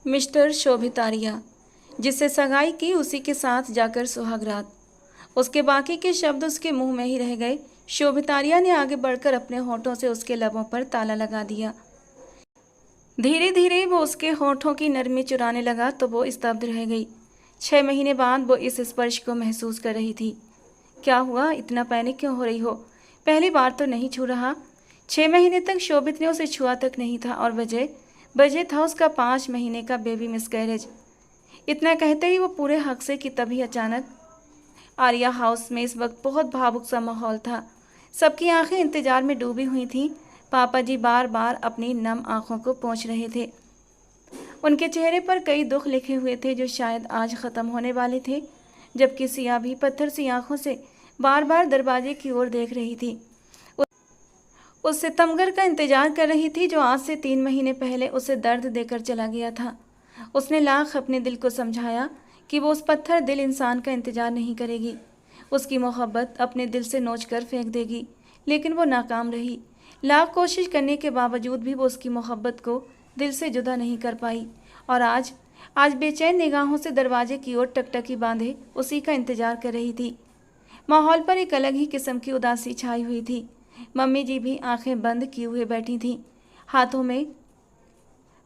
Mister शोभित आर्या, जिससे सगाई की उसी के साथ जाकर सुहागरात। उसके बाकी के शब्द उसके मुंह में ही रह गए। शोभित आर्या ने आगे बढ़कर अपने होठों से उसके लबों पर ताला लगा दिया। धीरे धीरे वो उसके होठों की नरमी चुराने लगा तो वो स्तब्ध रह गई। 6 महीने बाद वो इस स्पर्श को महसूस कर रही थी। क्या हुआ, इतना पैनिक क्यों हो रही हो? पहली बार तो नहीं छू रहा। 6 महीने तक शोभित ने उसे छुआ तक नहीं था और बजे था उसका 5 महीने का बेबी मिसकैरेज। इतना कहते ही वो पूरे हक से कि तभी अचानक आर्या हाउस में इस वक्त बहुत भावुक सा माहौल था। सबकी आंखें इंतजार में डूबी हुई थीं। पापा जी बार बार अपनी नम आंखों को पोंछ रहे थे। उनके चेहरे पर कई दुख लिखे हुए थे जो शायद आज ख़त्म होने वाले थे, जबकि सिया भी पत्थर सी आंखों से बार बार दरवाजे की ओर देख रही थी। उस सितमगर का इंतजार कर रही थी जो आज से 3 महीने पहले उसे दर्द देकर चला गया था। उसने लाख अपने दिल को समझाया कि वो उस पत्थर दिल इंसान का इंतजार नहीं करेगी, उसकी मोहब्बत अपने दिल से नोच कर फेंक देगी, लेकिन वो नाकाम रही। लाख कोशिश करने के बावजूद भी वो उसकी मोहब्बत को दिल से जुदा नहीं कर पाई और आज बेचैन निगाहों से दरवाजे की ओर टकटकी बांधे उसी का इंतजार कर रही थी। माहौल पर एक अलग ही किस्म की उदासी छाई हुई थी। मम्मी जी भी आंखें बंद किए हुए बैठी थीं। हाथों में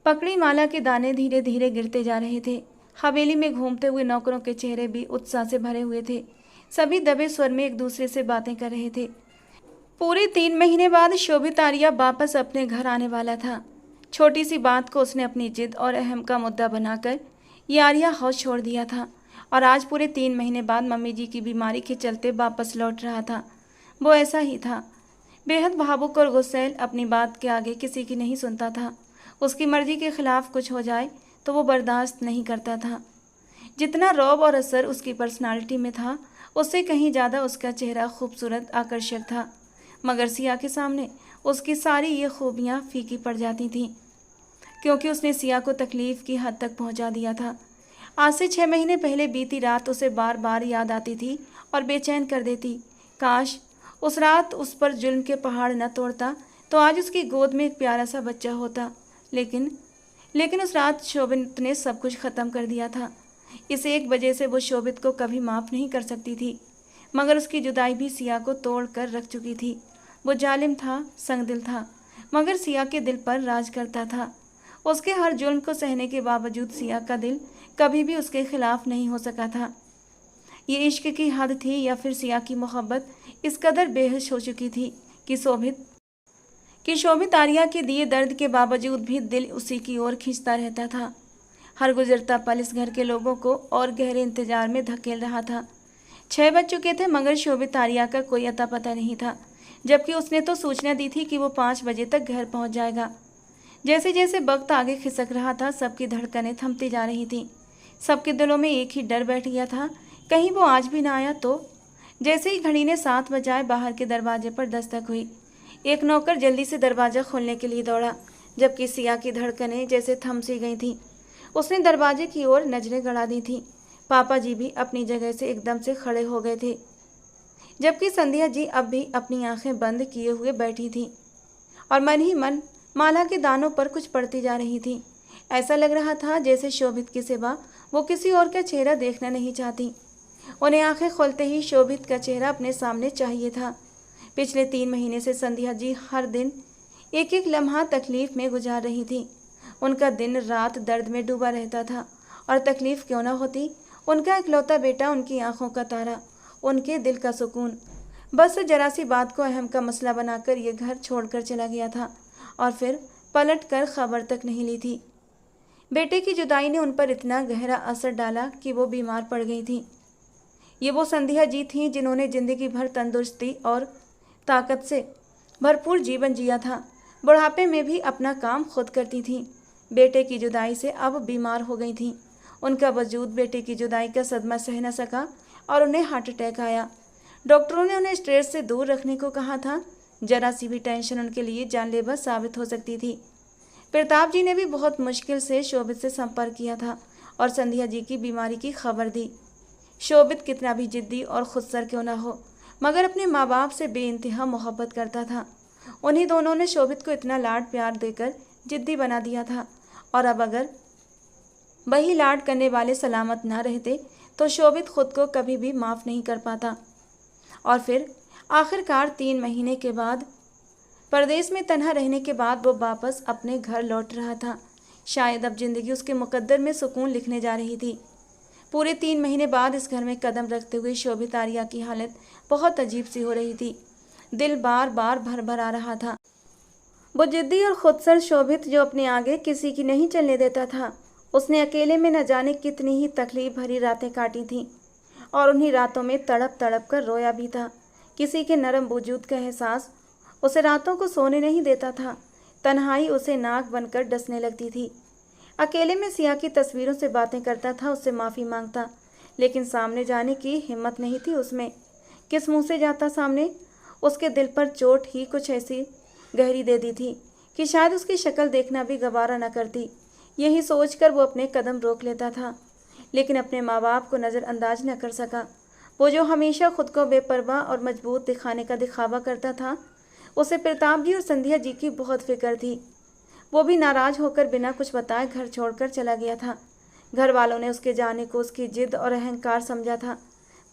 पकड़ी माला के दाने धीरे धीरे गिरते जा रहे थे। हवेली में घूमते हुए नौकरों के चेहरे भी उत्साह से भरे हुए थे। सभी दबे स्वर में एक दूसरे से बातें कर रहे थे। पूरे 3 महीने बाद शोभित आर्या वापस अपने घर आने वाला था। छोटी सी बात को उसने अपनी जिद और अहम का मुद्दा बनाकर ये आर्या हाउस छोड़ दिया था और आज पूरे 3 महीने बाद मम्मी जी की बीमारी के चलते वापस लौट रहा था। वो ऐसा ही था, बेहद भावुक और गुस्सैल, अपनी बात के आगे किसी की नहीं सुनता था। उसकी मर्जी के खिलाफ कुछ हो जाए तो वो बर्दाश्त नहीं करता था। जितना रौब और असर उसकी पर्सनालिटी में था, उससे कहीं ज़्यादा उसका चेहरा खूबसूरत आकर्षक था। मगर सिया के सामने उसकी सारी ये खूबियाँ फीकी पड़ जाती थीं, क्योंकि उसने सिया को तकलीफ़ की हद तक पहुँचा दिया था। आज से 6 महीने पहले बीती रात उसे बार बार याद आती थी और बेचैन कर देती। काश उस रात उस पर जुल्म के पहाड़ न तोड़ता तो आज उसकी गोद में एक प्यारा सा बच्चा होता। लेकिन उस रात शोभित ने सब कुछ ख़त्म कर दिया था। इस एक वजह से वो शोभित को कभी माफ़ नहीं कर सकती थी, मगर उसकी जुदाई भी सिया को तोड़ कर रख चुकी थी। वो जालिम था, संगदिल था, मगर सिया के दिल पर राज करता था। उसके हर जुल्म को सहने के बावजूद सिया का दिल कभी भी उसके खिलाफ नहीं हो सका था। ये इश्क की हद थी या फिर सिया की मोहब्बत इस कदर बेहोश हो चुकी थी कि शोभित आर्या के दिए दर्द के बावजूद भी दिल उसी की ओर खींचता रहता था। हर गुजरता पल इस घर के लोगों को और गहरे इंतजार में धकेल रहा था। 6 बज चुके थे मगर शोभित आर्या का कोई अता पता नहीं था, जबकि उसने तो सूचना दी थी कि वो 5 बजे तक घर पहुंच जाएगा। जैसे जैसे वक्त आगे खिसक रहा था, सबकी धड़कनें थमती जा रही थीं। सबके दिलों में एक ही डर बैठ गया था, कहीं वो आज भी ना आया तो। जैसे ही घड़ी ने 7 बजाए, बाहर के दरवाजे पर दस्तक हुई। एक नौकर जल्दी से दरवाज़ा खोलने के लिए दौड़ा, जबकि सिया की धड़कनें जैसे थम सी गई थीं। उसने दरवाजे की ओर नजरें गड़ा दी थीं। पापा जी भी अपनी जगह से एकदम से खड़े हो गए थे, जबकि संध्या जी अब भी अपनी आंखें बंद किए हुए बैठी थीं और मन ही मन माला के दानों पर कुछ पढ़ती जा रही थी। ऐसा लग रहा था जैसे शोभित के सिवा वो किसी और का चेहरा देखना नहीं चाहती। उन्हें आंखें खोलते ही शोभित का चेहरा अपने सामने चाहिए था। पिछले 3 महीने से संध्या जी हर दिन एक एक लम्हा तकलीफ में गुजार रही थी। उनका दिन रात दर्द में डूबा रहता था और तकलीफ क्यों ना होती, उनका इकलौता बेटा, उनकी आंखों का तारा, उनके दिल का सुकून, बस जरा सी बात को अहम का मसला बनाकर ये घर छोड़कर चला गया था और फिर पलट कर खबर तक नहीं ली थी। बेटे की जुदाई ने उन पर इतना गहरा असर डाला कि वो बीमार पड़ गई थी। ये वो संध्या जी थीं जिन्होंने ज़िंदगी भर तंदुरुस्ती और ताकत से भरपूर जीवन जिया था। बुढ़ापे में भी अपना काम खुद करती थीं। बेटे की जुदाई से अब बीमार हो गई थीं। उनका वजूद बेटे की जुदाई का सदमा सह न सका और उन्हें हार्ट अटैक आया। डॉक्टरों ने उन्हें स्ट्रेस से दूर रखने को कहा था। जरा सी भी टेंशन उनके लिए जानलेवा साबित हो सकती थी। प्रताप जी ने भी बहुत मुश्किल से शोभित से संपर्क किया था और संध्या जी की बीमारी की खबर दी। शोभित कितना भी जिद्दी और खुदसर क्यों न हो, मगर अपने माँ बाप से बेइंतहा मोहब्बत करता था। उन्हीं दोनों ने शोभित को इतना लाड प्यार देकर जिद्दी बना दिया था और अब अगर वही लाड करने वाले सलामत न रहते तो शोभित खुद को कभी भी माफ़ नहीं कर पाता। और फिर आखिरकार 3 महीने के बाद, परदेश में तन्हा रहने के बाद, वो वापस अपने घर लौट रहा था। शायद अब जिंदगी उसके मुकद्दर में सुकून लिखने जा रही थी। पूरे 3 महीने बाद इस घर में कदम रखते हुए शोभित आर्या की हालत बहुत अजीब सी हो रही थी। दिल बार बार भर भर आ रहा था। वो जिद्दी और खुदसर शोभित जो अपने आगे किसी की नहीं चलने देता था, उसने अकेले में न जाने कितनी ही तकलीफ भरी रातें काटी थीं और उन्हीं रातों में तड़प तड़प कर रोया भी था। किसी के नरम वजूद का एहसास उसे रातों को सोने नहीं देता था। तन्हाई उसे नाक बनकर डसने लगती थी। अकेले में सिया की तस्वीरों से बातें करता था, उससे माफ़ी मांगता, लेकिन सामने जाने की हिम्मत नहीं थी उसमें। किस मुंह से जाता सामने? उसके दिल पर चोट ही कुछ ऐसी गहरी दे दी थी कि शायद उसकी शक्ल देखना भी गवारा न करती। यही सोचकर वो अपने कदम रोक लेता था, लेकिन अपने माँ बाप को नज़रअंदाज न कर सका। वो जो हमेशा खुद को बेपरवाह और मजबूत दिखाने का दिखावा करता था, उसे प्रताप जी और संध्या जी की बहुत फिक्र थी। वो भी नाराज होकर बिना कुछ बताए घर छोड़कर चला गया था। घर वालों ने उसके जाने को उसकी जिद और अहंकार समझा था,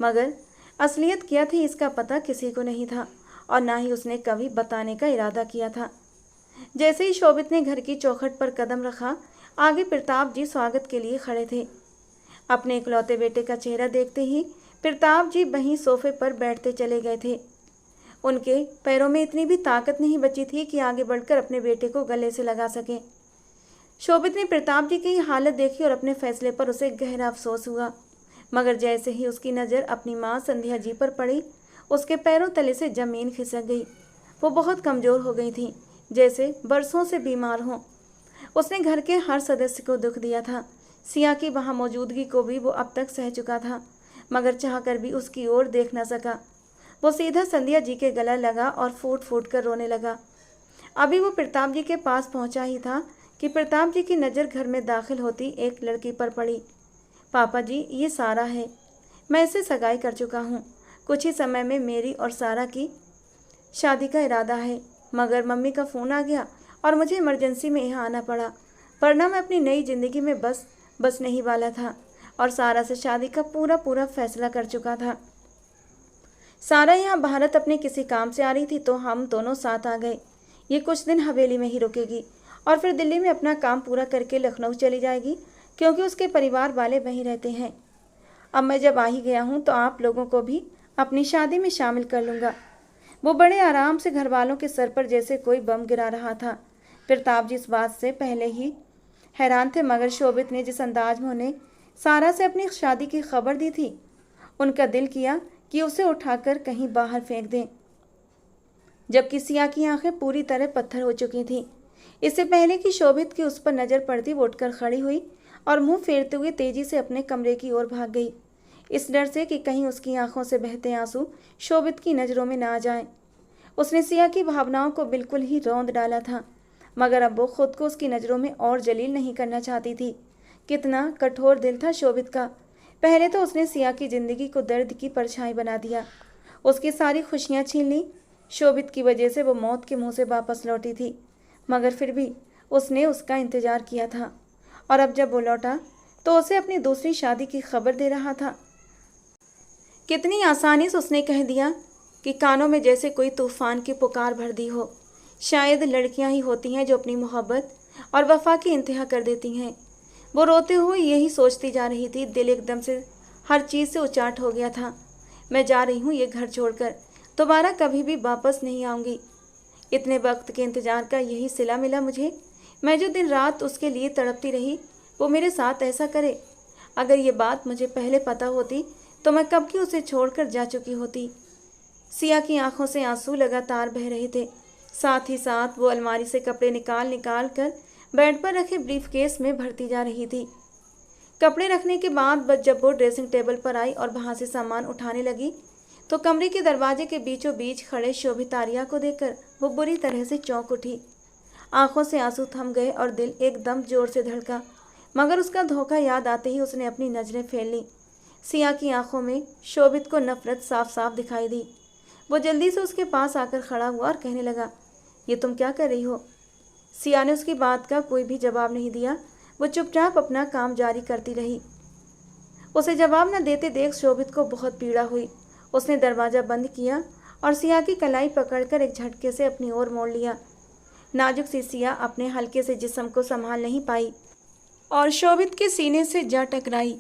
मगर असलियत क्या थी इसका पता किसी को नहीं था और ना ही उसने कभी बताने का इरादा किया था। जैसे ही शोभित ने घर की चौखट पर कदम रखा, आगे प्रताप जी स्वागत के लिए खड़े थे। अपने इकलौते बेटे का चेहरा देखते ही प्रताप जी वहीं सोफे पर बैठते चले गए थे। उनके पैरों में इतनी भी ताकत नहीं बची थी कि आगे बढ़कर अपने बेटे को गले से लगा सके। शोभित ने प्रताप जी की हालत देखी और अपने फैसले पर उसे गहरा अफसोस हुआ, मगर जैसे ही उसकी नज़र अपनी माँ संध्या जी पर पड़ी, उसके पैरों तले से ज़मीन खिसक गई। वो बहुत कमज़ोर हो गई थी, जैसे बरसों से बीमार हों। उसने घर के हर सदस्य को दुख दिया था। सिया की वहाँ मौजूदगी को भी वो अब तक सह चुका था, मगर चाहकर भी उसकी ओर देख न सका। वो सीधा संध्या जी के गला लगा और फूट फूट कर रोने लगा। अभी वो प्रताप जी के पास पहुंचा ही था कि प्रताप जी की नज़र घर में दाखिल होती एक लड़की पर पड़ी। पापा जी, ये सारा है। मैं इसे सगाई कर चुका हूँ। कुछ ही समय में मेरी और सारा की शादी का इरादा है, मगर मम्मी का फ़ोन आ गया और मुझे इमरजेंसी में यहाँ आना पड़ा, वरना मैं अपनी नई ज़िंदगी में बस नहीं वाला था और सारा से शादी का पूरा फैसला कर चुका था। सारा यहाँ भारत अपने किसी काम से आ रही थी तो हम दोनों साथ आ गए। ये कुछ दिन हवेली में ही रुकेगी और फिर दिल्ली में अपना काम पूरा करके लखनऊ चली जाएगी, क्योंकि उसके परिवार वाले वहीं रहते हैं। अब मैं जब आ ही गया हूँ तो आप लोगों को भी अपनी शादी में शामिल कर लूँगा। वो बड़े आराम से घर वालों के सर पर जैसे कोई बम गिरा रहा था। प्रताप जी इस बात से पहले ही हैरान थे, मगर शोभित ने जिस अंदाज में उन्हें सारा से अपनी शादी की खबर दी थी, उनका दिल किया कि उसे उठाकर कहीं बाहर फेंक दें। जबकि सिया की आंखें पूरी तरह पत्थर हो चुकी थीं। इससे पहले कि शोभित की उस पर नज़र पड़ती, वो उठकर खड़ी हुई और मुंह फेरते हुए तेजी से अपने कमरे की ओर भाग गई, इस डर से कि कहीं उसकी आंखों से बहते आंसू शोभित की नज़रों में ना आ जाएं। उसने सिया की भावनाओं को बिल्कुल ही रौंद डाला था, मगर अब वो खुद को उसकी नज़रों में और जलील नहीं करना चाहती थी। कितना कठोर दिल था शोभित का। पहले तो उसने सिया की ज़िंदगी को दर्द की परछाई बना दिया, उसकी सारी खुशियाँ छीन ली। शोभित की वजह से वो मौत के मुंह से वापस लौटी थी, मगर फिर भी उसने उसका इंतज़ार किया था, और अब जब वो लौटा तो उसे अपनी दूसरी शादी की खबर दे रहा था। कितनी आसानी से उसने कह दिया कि कानों में जैसे कोई तूफान की पुकार भर दी हो। शायद लड़कियां ही होती हैं जो अपनी मोहब्बत और वफा की इंतहा कर देती हैं। वो रोते हुए यही सोचती जा रही थी। दिल एकदम से हर चीज़ से उचाट हो गया था। मैं जा रही हूँ ये घर छोड़कर, दोबारा कभी भी वापस नहीं आऊँगी। इतने वक्त के इंतज़ार का यही सिला मिला मुझे। मैं जो दिन रात उसके लिए तड़पती रही, वो मेरे साथ ऐसा करे। अगर ये बात मुझे पहले पता होती तो मैं कब की उसे छोड़कर जा चुकी होती। सिया की आंखों से आंसू लगातार बह रहे थे। साथ ही साथ वो अलमारी से कपड़े निकाल निकाल कर बेड पर रखे ब्रीफकेस में भरती जा रही थी। कपड़े रखने के बाद जब वो ड्रेसिंग टेबल पर आई और वहाँ से सामान उठाने लगी, तो कमरे के दरवाजे के बीचों बीच खड़े शोभित आर्या को देखकर वो बुरी तरह से चौंक उठी। आंखों से आंसू थम गए और दिल एकदम जोर से धड़का, मगर उसका धोखा याद आते ही उसने अपनी नज़रें फेर लीं। सिया की आंखों में शोभित को नफरत साफ साफ दिखाई दी। वो जल्दी से उसके पास आकर खड़ा हुआ और कहने लगा, ये तुम क्या कर रही हो? सिया ने उसकी बात का कोई भी जवाब नहीं दिया, वो चुपचाप अपना काम जारी करती रही। उसे जवाब न देते देख शोभित को बहुत पीड़ा हुई। उसने दरवाज़ा बंद किया और सिया की कलाई पकड़कर एक झटके से अपनी ओर मोड़ लिया। नाजुक सी सिया अपने हल्के से जिस्म को संभाल नहीं पाई और शोभित के सीने से जा टकराई।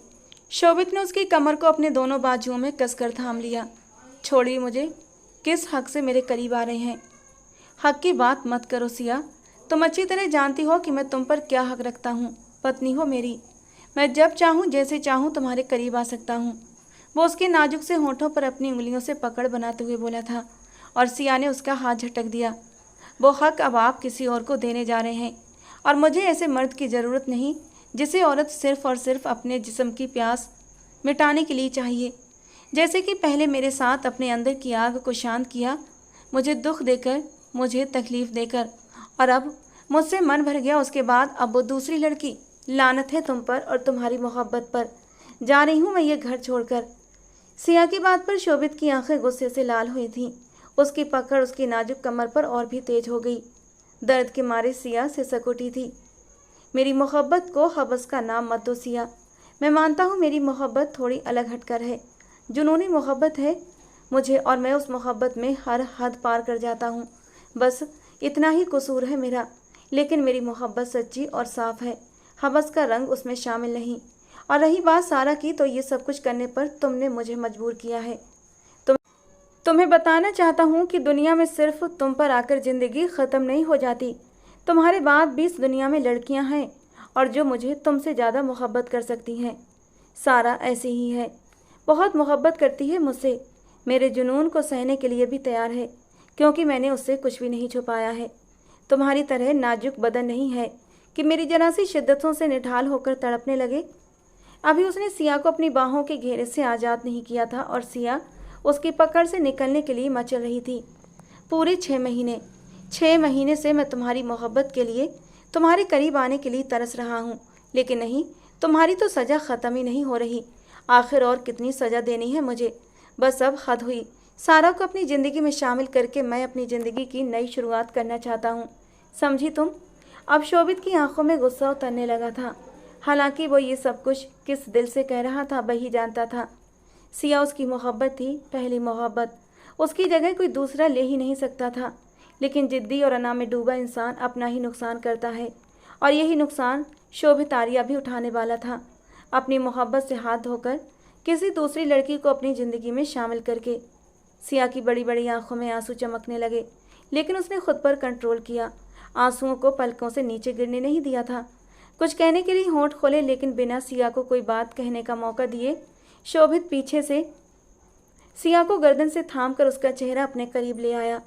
शोभित ने उसकी कमर को अपने दोनों बाजुओं में कसकर थाम लिया। छोड़िए मुझे, किस हक से मेरे करीब आ रहे हैं? हक की बात मत करो सिया, तुम अच्छी तरह जानती हो कि मैं तुम पर क्या हक रखता हूँ। पत्नी हो मेरी, मैं जब चाहूँ जैसे चाहूँ तुम्हारे करीब आ सकता हूँ। वो उसके नाजुक से होठों पर अपनी उंगलियों से पकड़ बनाते हुए बोला था और सिया ने उसका हाथ झटक दिया। वो हक अब आप किसी और को देने जा रहे हैं और मुझे ऐसे मर्द की ज़रूरत नहीं जिसे औरत सिर्फ और सिर्फ अपने जिस्म की प्यास मिटाने के लिए चाहिए। जैसे कि पहले मेरे साथ अपने अंदर की आग को शांत किया, मुझे दुख देकर, मुझे तकलीफ़ देकर, और अब मुझसे मन भर गया उसके बाद अब वो दूसरी लड़की। लानत है तुम पर और तुम्हारी मोहब्बत पर। जा रही हूँ मैं ये घर छोड़कर। सिया की बात पर शोभित की आंखें गुस्से से लाल हुई थीं। उसकी पकड़ उसकी नाजुक कमर पर और भी तेज हो गई। दर्द के मारे सिया सिसक उठी थी। मेरी मोहब्बत को हवस का नाम मत दो सिया। मैं मानता हूँ मेरी मोहब्बत थोड़ी अलग हटकर है, जुनूनी मोहब्बत है मुझे, और मैं उस मोहब्बत में हर हद पार कर जाता हूँ। बस इतना ही कसूर है मेरा, लेकिन मेरी मोहब्बत सच्ची और साफ है। हवस का रंग उसमें शामिल नहीं। और रही बात सारा की, तो ये सब कुछ करने पर तुमने मुझे मजबूर किया है। तुम्हें बताना चाहता हूँ कि दुनिया में सिर्फ तुम पर आकर ज़िंदगी ख़त्म नहीं हो जाती। तुम्हारे बाद भी इस दुनिया में लड़कियाँ हैं और जो मुझे तुमसे ज़्यादा मोहब्बत कर सकती हैं। सारा ऐसी ही है, बहुत मोहब्बत करती है मुझसे, मेरे जुनून को सहने के लिए भी तैयार है, क्योंकि मैंने उससे कुछ भी नहीं छुपाया है। तुम्हारी तरह नाजुक बदन नहीं है कि मेरी जरा सी शिद्दतों से निढाल होकर तड़पने लगे। अभी उसने सिया को अपनी बाहों के घेरे से आज़ाद नहीं किया था और सिया उसकी पकड़ से निकलने के लिए मचल रही थी। पूरे 6 महीने से मैं तुम्हारी मोहब्बत के लिए, तुम्हारे करीब आने के लिए तरस रहा हूँ, लेकिन नहीं, तुम्हारी तो सज़ा ख़त्म ही नहीं हो रही। आखिर और कितनी सज़ा देनी है मुझे? बस अब हद हुई। सारा को अपनी ज़िंदगी में शामिल करके मैं अपनी ज़िंदगी की नई शुरुआत करना चाहता हूँ, समझी तुम? अब शोभित की आंखों में गुस्सा उतरने लगा था। हालांकि वो ये सब कुछ किस दिल से कह रहा था वही जानता था। सिया उसकी मोहब्बत थी, पहली मोहब्बत। उसकी जगह कोई दूसरा ले ही नहीं सकता था। लेकिन जिद्दी और अना में डूबा इंसान अपना ही नुकसान करता है, और यही नुकसान शोभित आर्या भी उठाने वाला था, अपनी मोहब्बत से हाथ धोकर किसी दूसरी लड़की को अपनी ज़िंदगी में शामिल करके। सिया की बड़ी बड़ी आंखों में आंसू चमकने लगे, लेकिन उसने खुद पर कंट्रोल किया। आंसुओं को पलकों से नीचे गिरने नहीं दिया था। कुछ कहने के लिए होंठ खोले, लेकिन बिना सिया को कोई बात कहने का मौका दिए शोभित पीछे से सिया को गर्दन से थामकर उसका चेहरा अपने करीब ले आया।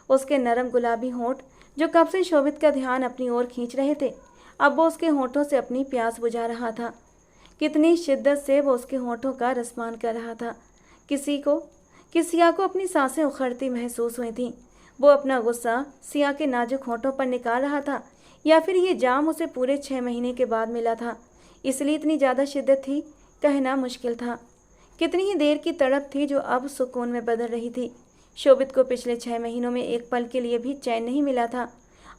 उसके नरम गुलाबी होंठ, जो कब से शोभित का ध्यान अपनी ओर खींच रहे थे, अब वो उसके होंठों से अपनी प्यास बुझा रहा था। कितनी शिद्दत से वो उसके होंठों का रसमान कर रहा था। सिया को अपनी सांसें उखड़ती महसूस हुई थीं। वो अपना गुस्सा सिया के नाजुक होंठों पर निकाल रहा था, या फिर ये जाम उसे पूरे 6 महीने के बाद मिला था, इसलिए इतनी ज़्यादा शिद्दत थी, कहना मुश्किल था। कितनी ही देर की तड़प थी जो अब सुकून में बदल रही थी। शोभित को पिछले 6 महीनों में एक पल के लिए भी चैन नहीं मिला था,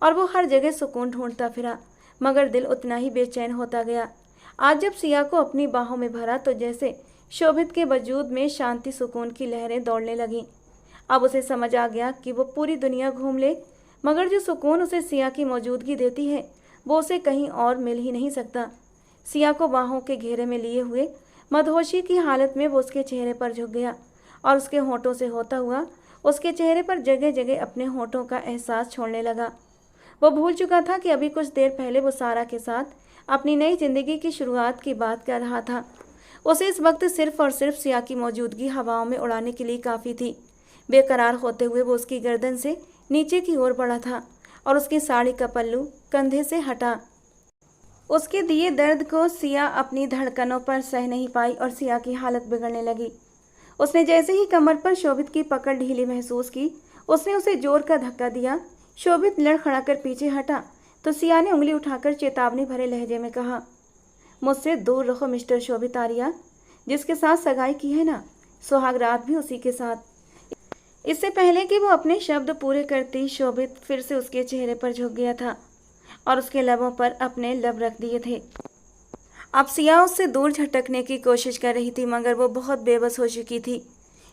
और वो हर जगह सुकून ढूंढता फिरा, मगर दिल उतना ही बेचैन होता गया। आज जब सिया को अपनी बाहों में भरा, तो जैसे शोभित के वजूद में शांति सुकून की लहरें दौड़ने लगीं। अब उसे समझ आ गया कि वो पूरी दुनिया घूम ले, मगर जो सुकून उसे सिया की मौजूदगी देती है, वो उसे कहीं और मिल ही नहीं सकता। सिया को बाहों के घेरे में लिए हुए मदहोशी की हालत में वो उसके चेहरे पर झुक गया, और उसके होंठों से होता हुआ उसके चेहरे पर जगह जगह अपने होंठों का एहसास छोड़ने लगा। वो भूल चुका था कि अभी कुछ देर पहले वो सारा के साथ अपनी नई जिंदगी की शुरुआत की बात कर रहा था। उसे इस वक्त सिर्फ और सिर्फ सिया की मौजूदगी हवाओं में उड़ाने के लिए काफ़ी थी। बेकरार होते हुए वो उसकी गर्दन से नीचे की ओर बढ़ा था, और उसकी साड़ी का पल्लू कंधे से हटा। उसके दिए दर्द को सिया अपनी धड़कनों पर सह नहीं पाई, और सिया की हालत बिगड़ने लगी। उसने जैसे ही कमर पर शोभित की पकड़ ढीली महसूस की, उसने उसे जोर का धक्का दिया। शोभित लड़खड़ाकर पीछे हटा, तो सिया ने उंगली उठाकर चेतावनी भरे लहजे में कहा, मुझसे दूर रहो मिस्टर शोभित आर्या। जिसके साथ सगाई की है ना, सुहागरात भी उसी के साथ। इससे पहले कि वो अपने शब्द पूरे करती, शोभित फिर से उसके चेहरे पर झुक गया था और उसके लबों पर अपने लब रख दिए थे। अब सिया उससे दूर झटकने की कोशिश कर रही थी, मगर वो बहुत बेबस हो चुकी थी।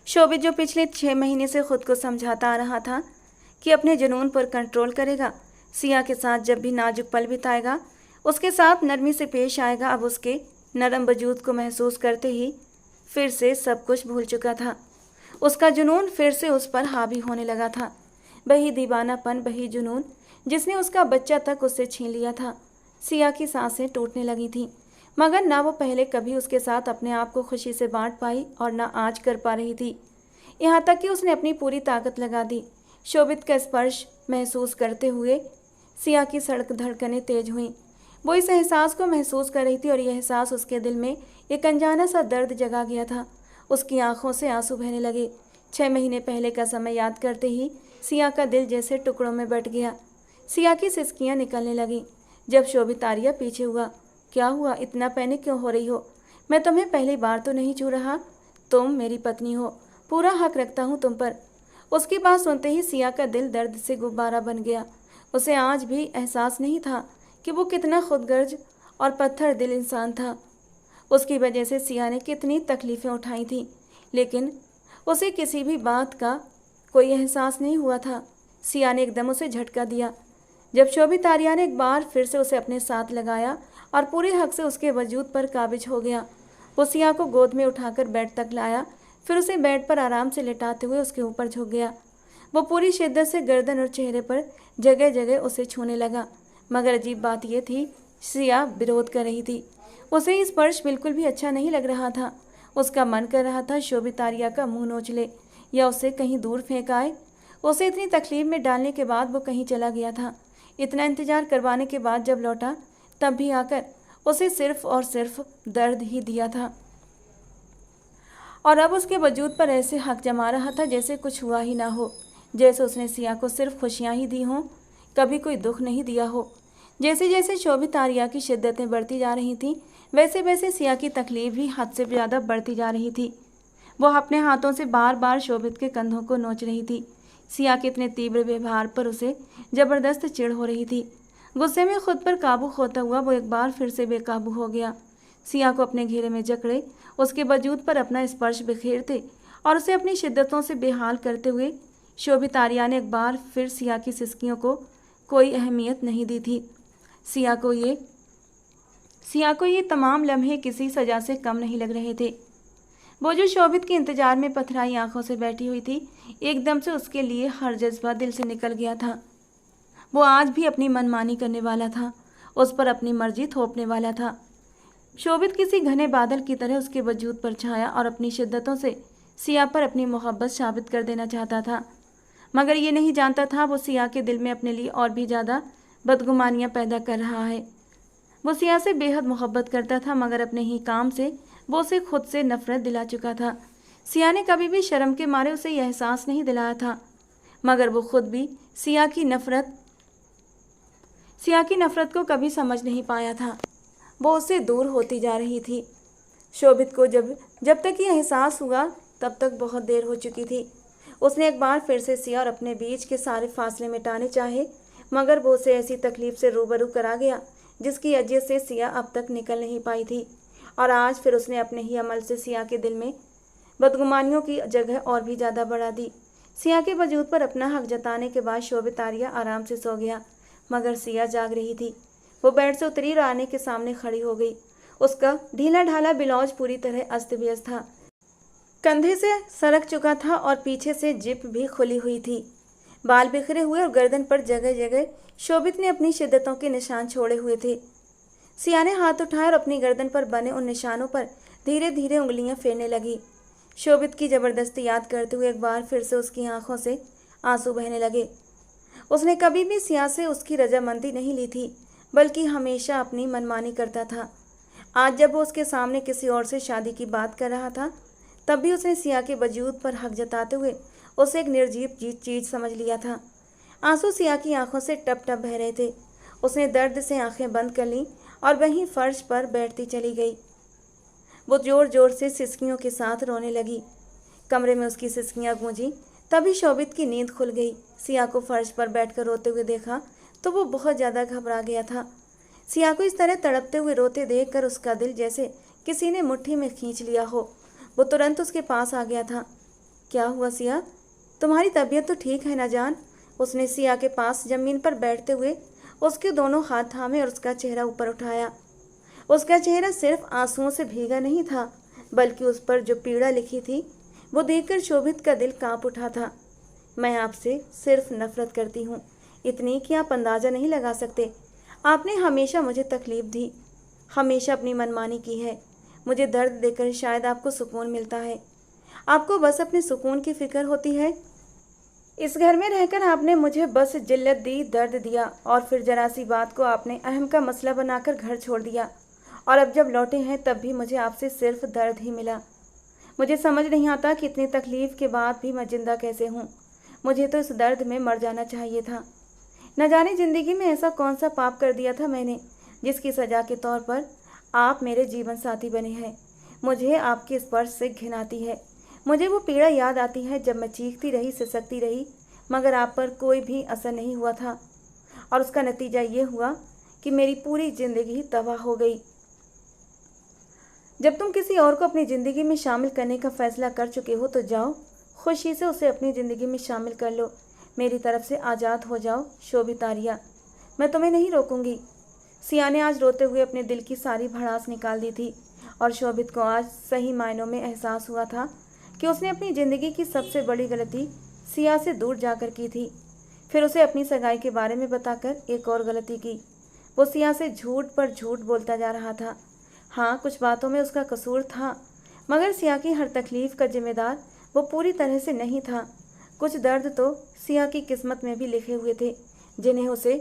शोभित जो पिछले 6 महीने से खुद को समझाता आ रहा था कि अपने जुनून पर कंट्रोल करेगा, सिया के साथ जब भी नाजुक पल बिताएगा, उसके साथ नरमी से पेश आएगा, अब उसके नरम वजूद को महसूस करते ही फिर से सब कुछ भूल चुका था। उसका जुनून फिर से उस पर हावी होने लगा था। वही दीवानापन, वही जुनून जिसने उसका बच्चा तक उससे छीन लिया था। सिया की सांसें टूटने लगी थीं, मगर ना वो पहले कभी उसके साथ अपने आप को खुशी से बांट पाई और ना आज कर पा रही थी। यहाँ तक कि उसने अपनी पूरी ताकत लगा दी। शोभित का स्पर्श महसूस करते हुए सिया की सड़क धड़कनें तेज हुईं। वो इस एहसास को महसूस कर रही थी और यह एहसास उसके दिल में एक अनजाना सा दर्द जगा गया था। उसकी आंखों से आंसू बहने लगे। 6 महीने पहले का समय याद करते ही सिया का दिल जैसे टुकड़ों में बट गया। सिया की सिसकियां निकलने लगीं। जब शोभित आर्या पीछे हुआ, क्या हुआ, इतना पैनिक क्यों हो रही हो? मैं तुम्हें पहली बार तो नहीं छू रहा। तुम मेरी पत्नी हो, पूरा हक रखता हूँ तुम पर। उसकी बात सुनते ही सिया का दिल दर्द से गुब्बारा बन गया। उसे आज भी एहसास नहीं था कि वो कितना खुदगर्ज और पत्थर दिल इंसान था। उसकी वजह से सिया ने कितनी तकलीफ़ें उठाई थीं, लेकिन उसे किसी भी बात का कोई एहसास नहीं हुआ था। सिया ने एकदम उसे झटका दिया। जब शोभित आर्या ने एक बार फिर से उसे अपने साथ लगाया और पूरे हक से उसके वजूद पर काबिज हो गया। वो सिया को गोद में उठाकर बेड तक लाया, फिर उसे बेड पर आराम से लेटाते हुए उसके ऊपर झुक गया। वो पूरी शिद्दत से गर्दन और चेहरे पर जगह जगह उसे छूने लगा, मगर अजीब बात यह थी, सिया विरोध कर रही थी। उसे ये स्पर्श बिल्कुल भी अच्छा नहीं लग रहा था। उसका मन कर रहा था शोभित आर्या का मुंह नोच ले या उसे कहीं दूर फेंक आए। उसे इतनी तकलीफ में डालने के बाद वो कहीं चला गया था। इतना इंतजार करवाने के बाद जब लौटा, तब भी आकर उसे सिर्फ और सिर्फ दर्द ही दिया था। और अब उसके वजूद पर ऐसे हक जमा रहा था जैसे कुछ हुआ ही ना हो, जैसे उसने सिया को सिर्फ खुशियां ही दी हों, कभी कोई दुख नहीं दिया हो। जैसे जैसे शोभित आर्या की शिद्दतें बढ़ती जा रही थीं, वैसे वैसे सिया की तकलीफ भी हद से ज़्यादा बढ़ती जा रही थी। वो अपने हाथों से बार बार शोभित के कंधों को नोच रही थी। सिया के इतने तीव्र व्यवहार पर उसे जबरदस्त चिढ़ हो रही थी। गुस्से में खुद पर काबू खोता हुआ वो एक बार फिर से बेकाबू हो गया। सिया को अपने घेरे में जकड़े उसके वजूद पर अपना स्पर्श बिखेरते और उसे अपनी शिद्दतों से बेहाल करते हुए शोभित आर्या ने एक बार फिर सिया की सिसकियों को कोई अहमियत नहीं दी थी। सिया को ये तमाम लम्हे किसी सजा से कम नहीं लग रहे थे। वो जो शोभित के इंतजार में पथराई आंखों से बैठी हुई थी, एकदम से उसके लिए हर जज्बा दिल से निकल गया था। वो आज भी अपनी मनमानी करने वाला था, उस पर अपनी मर्जी थोपने वाला था। शोभित किसी घने बादल की तरह उसके वजूद पर छाया और अपनी शिद्दतों से सिया पर अपनी मोहब्बत साबित कर देना चाहता था, मगर ये नहीं जानता था वो सिया के दिल में अपने लिए और भी ज़्यादा बदगुमानियाँ पैदा कर रहा है। वो सिया से बेहद मोहब्बत करता था, मगर अपने ही काम से वो उसे खुद से नफरत दिला चुका था। सिया ने कभी भी शर्म के मारे उसे यह एहसास नहीं दिलाया था, मगर वो खुद भी सिया की नफरत को कभी समझ नहीं पाया था। वो उससे दूर होती जा रही थी। शोभित को जब तक ये एहसास हुआ, तब तक बहुत देर हो चुकी थी। उसने एक बार फिर से सिया और अपने बीच के सारे फासले मिटाने चाहे, मगर वो उसे ऐसी तकलीफ से रूबरू करा गया जिसकी वजह से सिया अब तक निकल नहीं पाई थी। और आज फिर उसने अपने ही अमल से सिया के दिल में बदगुमानियों की जगह और भी ज़्यादा बढ़ा दी। सिया के वजूद पर अपना हक जताने के बाद शोभित आर्या आराम से सो गया, मगर सिया जाग रही थी। वो बेड से उतरी और आने के सामने खड़ी हो गई। उसका ढीला ढाला ब्लाउज पूरी तरह अस्त व्यस्त था, कंधे से सरक चुका था और पीछे से जिप भी खुली हुई थी। बाल बिखरे हुए और गर्दन पर जगह जगह शोभित ने अपनी शिद्दतों के निशान छोड़े हुए थे। सिया ने हाथ उठाया और अपनी गर्दन पर बने उन निशानों पर धीरे धीरे उंगलियां फेरने लगी। शोभित की जबरदस्ती याद करते हुए एक बार फिर से उसकी आंखों से आंसू बहने लगे। उसने कभी भी सिया से उसकी रजामंदी नहीं ली थी, बल्कि हमेशा अपनी मनमानी करता था। आज जब वो उसके सामने किसी और से शादी की बात कर रहा था, तब भी उसने सिया के वजूद पर हक जताते हुए उसे एक निर्जीव चीज समझ लिया था। आंसू सिया की आंखों से टप टप बह रहे थे। उसने दर्द से आंखें बंद कर लीं और वहीं फर्श पर बैठती चली गई। वो जोर जोर से सिसकियों के साथ रोने लगी। कमरे में उसकी सिसकियां गूंजी। तभी शोभित की नींद खुल गई। सिया को फर्श पर बैठकर रोते हुए देखा तो वो बहुत ज़्यादा घबरा गया था। सिया को इस तरह तड़पते हुए रोते देखकर उसका दिल जैसे किसी ने मुट्ठी में खींच लिया हो। वो तुरंत उसके पास आ गया था। क्या हुआ सिया, तुम्हारी तबीयत तो ठीक है ना जान? उसने सिया के पास जमीन पर बैठते हुए उसके दोनों हाथ थामे और उसका चेहरा ऊपर उठाया। उसका चेहरा सिर्फ आंसुओं से भीगा नहीं था, बल्कि उस पर जो पीड़ा लिखी थी वो देखकर शोभित का दिल कांप उठा था। मैं आपसे सिर्फ नफरत करती हूँ, इतनी कि आप अंदाज़ा नहीं लगा सकते। आपने हमेशा मुझे तकलीफ दी, हमेशा अपनी मनमानी की है। मुझे दर्द देकर शायद आपको सुकून मिलता है। आपको बस अपने सुकून की फिक्र होती है। इस घर में रहकर आपने मुझे बस जिल्लत दी, दर्द दिया, और फिर जरा सी बात को आपने अहम का मसला बनाकर घर छोड़ दिया। और अब जब लौटे हैं तब भी मुझे आपसे सिर्फ दर्द ही मिला। मुझे समझ नहीं आता कि इतनी तकलीफ के बाद भी मैं जिंदा कैसे हूँ। मुझे तो इस दर्द में मर जाना चाहिए था। न जाने जिंदगी में ऐसा कौन सा पाप कर दिया था मैंने, जिसकी सजा के तौर पर आप मेरे जीवन साथी बने हैं। मुझे आपके स्पर्श से घिन आती है। मुझे वो पीड़ा याद आती है जब मैं चीखती रही, सिसकती रही, मगर आप पर कोई भी असर नहीं हुआ था। और उसका नतीजा ये हुआ कि मेरी पूरी जिंदगी तबाह हो गई। जब तुम किसी और को अपनी ज़िंदगी में शामिल करने का फैसला कर चुके हो तो जाओ, खुशी से उसे अपनी ज़िंदगी में शामिल कर लो। मेरी तरफ से आज़ाद हो जाओ शोभित आर्या, मैं तुम्हें नहीं रोकूंगी। सिया ने आज रोते हुए अपने दिल की सारी भड़ास निकाल दी थी, और शोभित को आज सही मायनों में एहसास हुआ था कि उसने अपनी ज़िंदगी की सबसे बड़ी गलती सिया से दूर जाकर की थी। फिर उसे अपनी सगाई के बारे में बताकर एक और गलती की। वो सिया से झूठ पर झूठ बोलता जा रहा था। हाँ, कुछ बातों में उसका कसूर था, मगर सिया की हर तकलीफ का जिम्मेदार वो पूरी तरह से नहीं था। कुछ दर्द तो सिया की किस्मत में भी लिखे हुए थे, जिन्हें उसे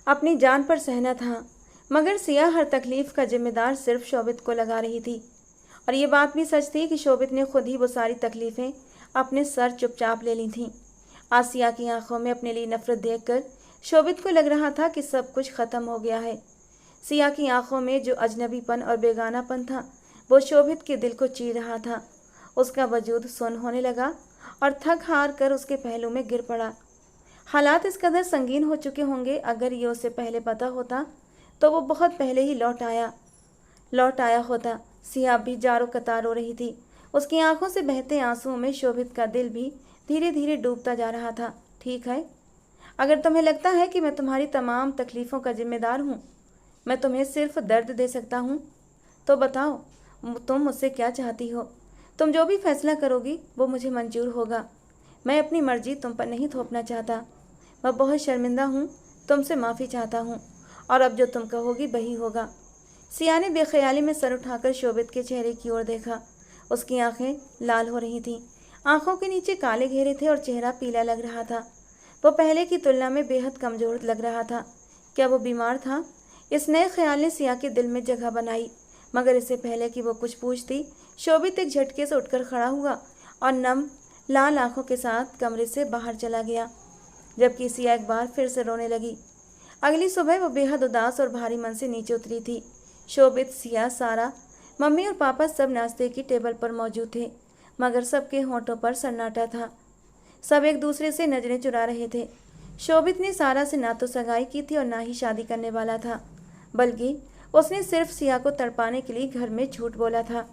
अपनी जान पर सहना था, मगर सिया हर तकलीफ का जिम्मेदार सिर्फ शोभित को लगा रही थी। और ये बात भी सच थी कि शोभित ने खुद ही वो सारी तकलीफ़ें अपने सर चुपचाप ले ली थीं। आज सिया की आंखों में अपने लिए नफरत देखकर शोभित को लग रहा था कि सब कुछ ख़त्म हो गया है। सिया की आंखों में जो अजनबीपन और बेगानापन था वो शोभित के दिल को चीर रहा था। उसका वजूद सुन्न होने लगा और थक हार कर उसके पहलू में गिर पड़ा। हालात इस कदर संगीन हो चुके होंगे, अगर ये उसे पहले पता होता तो वो बहुत पहले ही लौट आया होता। सिया भी जारो कतार रो रही थी। उसकी आंखों से बहते आंसुओं में शोभित का दिल भी धीरे धीरे डूबता जा रहा था। ठीक है, अगर तुम्हें लगता है कि मैं तुम्हारी तमाम तकलीफ़ों का जिम्मेदार हूँ, मैं तुम्हें सिर्फ दर्द दे सकता हूँ, तो बताओ तुम मुझसे क्या चाहती हो। तुम जो भी फैसला करोगी वो मुझे मंजूर होगा। मैं अपनी मर्जी तुम पर नहीं थोपना चाहता। मैं बहुत शर्मिंदा हूँ, तुमसे माफ़ी चाहता हूँ, और अब जो तुम कहोगी वही होगा। सिया ने बेख्याली में सर उठाकर शोभित के चेहरे की ओर देखा। उसकी आंखें लाल हो रही थीं, आंखों के नीचे काले घेरे थे और चेहरा पीला लग रहा था। वो पहले की तुलना में बेहद कमज़ोर लग रहा था। क्या वो बीमार था? इस नए ख्याल ने सिया के दिल में जगह बनाई, मगर इससे पहले कि वो कुछ पूछती, शोभित एक झटके से उठकर खड़ा हुआ और नम लाल आंखों के साथ कमरे से बाहर चला गया, जबकि सिया एक बार फिर से रोने लगी। अगली सुबह वो बेहद उदास और भारी मन से नीचे उतरी थी। शोभित, सिया, सारा, मम्मी और पापा सब नाश्ते की टेबल पर मौजूद थे, मगर सबके होंठों पर सन्नाटा था। सब एक दूसरे से नजरें चुरा रहे थे। शोभित ने सारा से ना तो सगाई की थी और ना ही शादी करने वाला था, बल्कि उसने सिर्फ सिया को तड़पाने के लिए घर में झूठ बोला था।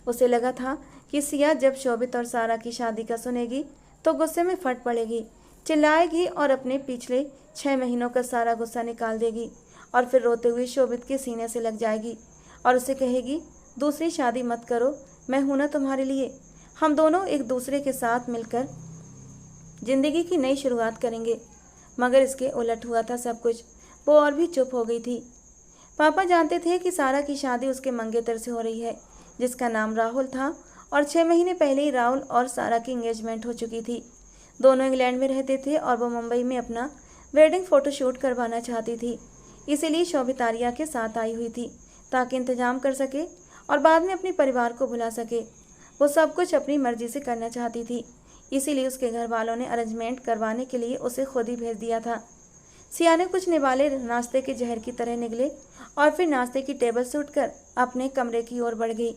उसे लगा था कि सिया जब शोभित और सारा की शादी का सुनेगी तो गुस्से में फट पड़ेगी, चिल्लाएगी और अपने पिछले 6 महीनों का सारा गुस्सा निकाल देगी, और फिर रोते हुए शोभित के सीने से लग जाएगी और उसे कहेगी, दूसरी शादी मत करो, मैं हूं ना तुम्हारे लिए। हम दोनों एक दूसरे के साथ मिलकर जिंदगी की नई शुरुआत करेंगे। मगर इसके उलट हुआ था सब कुछ। वो और भी चुप हो गई थी। पापा जानते थे कि सारा की शादी उसके मंगेतर से हो रही है, जिसका नाम राहुल था, और 6 महीने पहले ही राहुल और सारा की एंगेजमेंट हो चुकी थी। दोनों इंग्लैंड में रहते थे और वो मुंबई में अपना वेडिंग फ़ोटोशूट करवाना चाहती थी। इसीलिए शोभित आर्या के साथ आई हुई थी, ताकि इंतजाम कर सके और बाद में अपने परिवार को बुला सके। वो सब कुछ अपनी मर्जी से करना चाहती थी, इसीलिए उसके घर वालों ने अरेंजमेंट करवाने के लिए उसे खुद ही भेज दिया था। सिया ने कुछ निवाले नाश्ते के जहर की तरह निकले और फिर नाश्ते की टेबल से उठकर अपने कमरे की ओर बढ़ गई,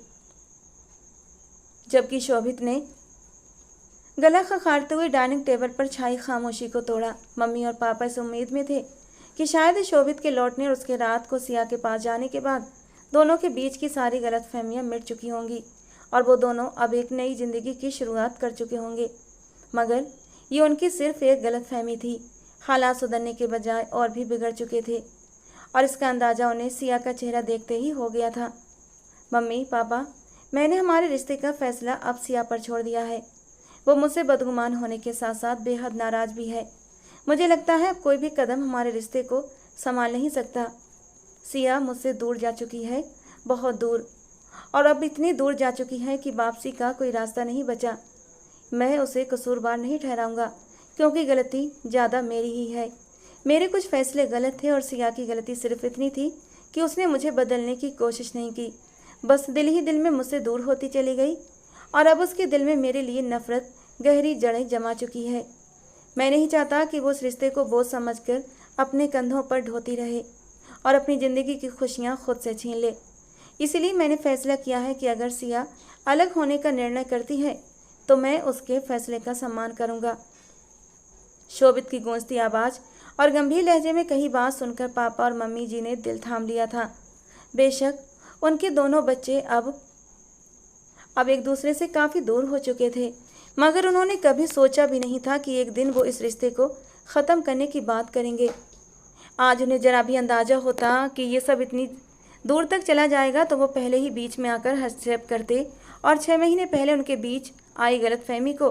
जबकि शोभित ने गला खखारते हुए डाइनिंग टेबल पर छाई खामोशी को तोड़ा। मम्मी और पापा इस उम्मीद में थे कि शायद शोभित के लौटने और उसके रात को सिया के पास जाने के बाद दोनों के बीच की सारी गलतफहमियां मिट चुकी होंगी और वो दोनों अब एक नई जिंदगी की शुरुआत कर चुके होंगे। मगर ये उनकी सिर्फ एक गलतफहमी थी। हालात सुधरने के बजाय और भी बिगड़ चुके थे और इसका अंदाज़ा उन्हें सिया का चेहरा देखते ही हो गया था। मम्मी पापा, मैंने हमारे रिश्ते का फैसला अब सिया पर छोड़ दिया है। वो मुझसे बदगुमान होने के साथ साथ बेहद नाराज़ भी है। मुझे लगता है अब कोई भी कदम हमारे रिश्ते को संभाल नहीं सकता। सिया मुझसे दूर जा चुकी है, बहुत दूर, और अब इतनी दूर जा चुकी है कि वापसी का कोई रास्ता नहीं बचा। मैं उसे कसूरवार नहीं ठहराऊंगा क्योंकि गलती ज़्यादा मेरी ही है। मेरे कुछ फैसले गलत थे और सिया की गलती सिर्फ इतनी थी कि उसने मुझे बदलने की कोशिश नहीं की। बस दिल ही दिल में मुझसे दूर होती चली गई और अब उसके दिल में मेरे लिए नफरत गहरी जड़ें जमा चुकी है। मैं नहीं चाहता कि वो उस रिश्ते को बोझ समझकर अपने कंधों पर ढोती रहे और अपनी ज़िंदगी की खुशियाँ खुद से छीन ले। इसलिए मैंने फैसला किया है कि अगर सिया अलग होने का निर्णय करती है तो मैं उसके फैसले का सम्मान करूँगा। शोभित की गूंजती आवाज़ और गंभीर लहजे में कही बात सुनकर पापा और मम्मी जी ने दिल थाम लिया था। बेशक उनके दोनों बच्चे अब एक दूसरे से काफ़ी दूर हो चुके थे, मगर उन्होंने कभी सोचा भी नहीं था कि एक दिन वो इस रिश्ते को ख़त्म करने की बात करेंगे। आज उन्हें जरा भी अंदाज़ा होता कि ये सब इतनी दूर तक चला जाएगा तो वो पहले ही बीच में आकर हस्तक्षेप करते और 6 महीने पहले उनके बीच आई गलतफहमी को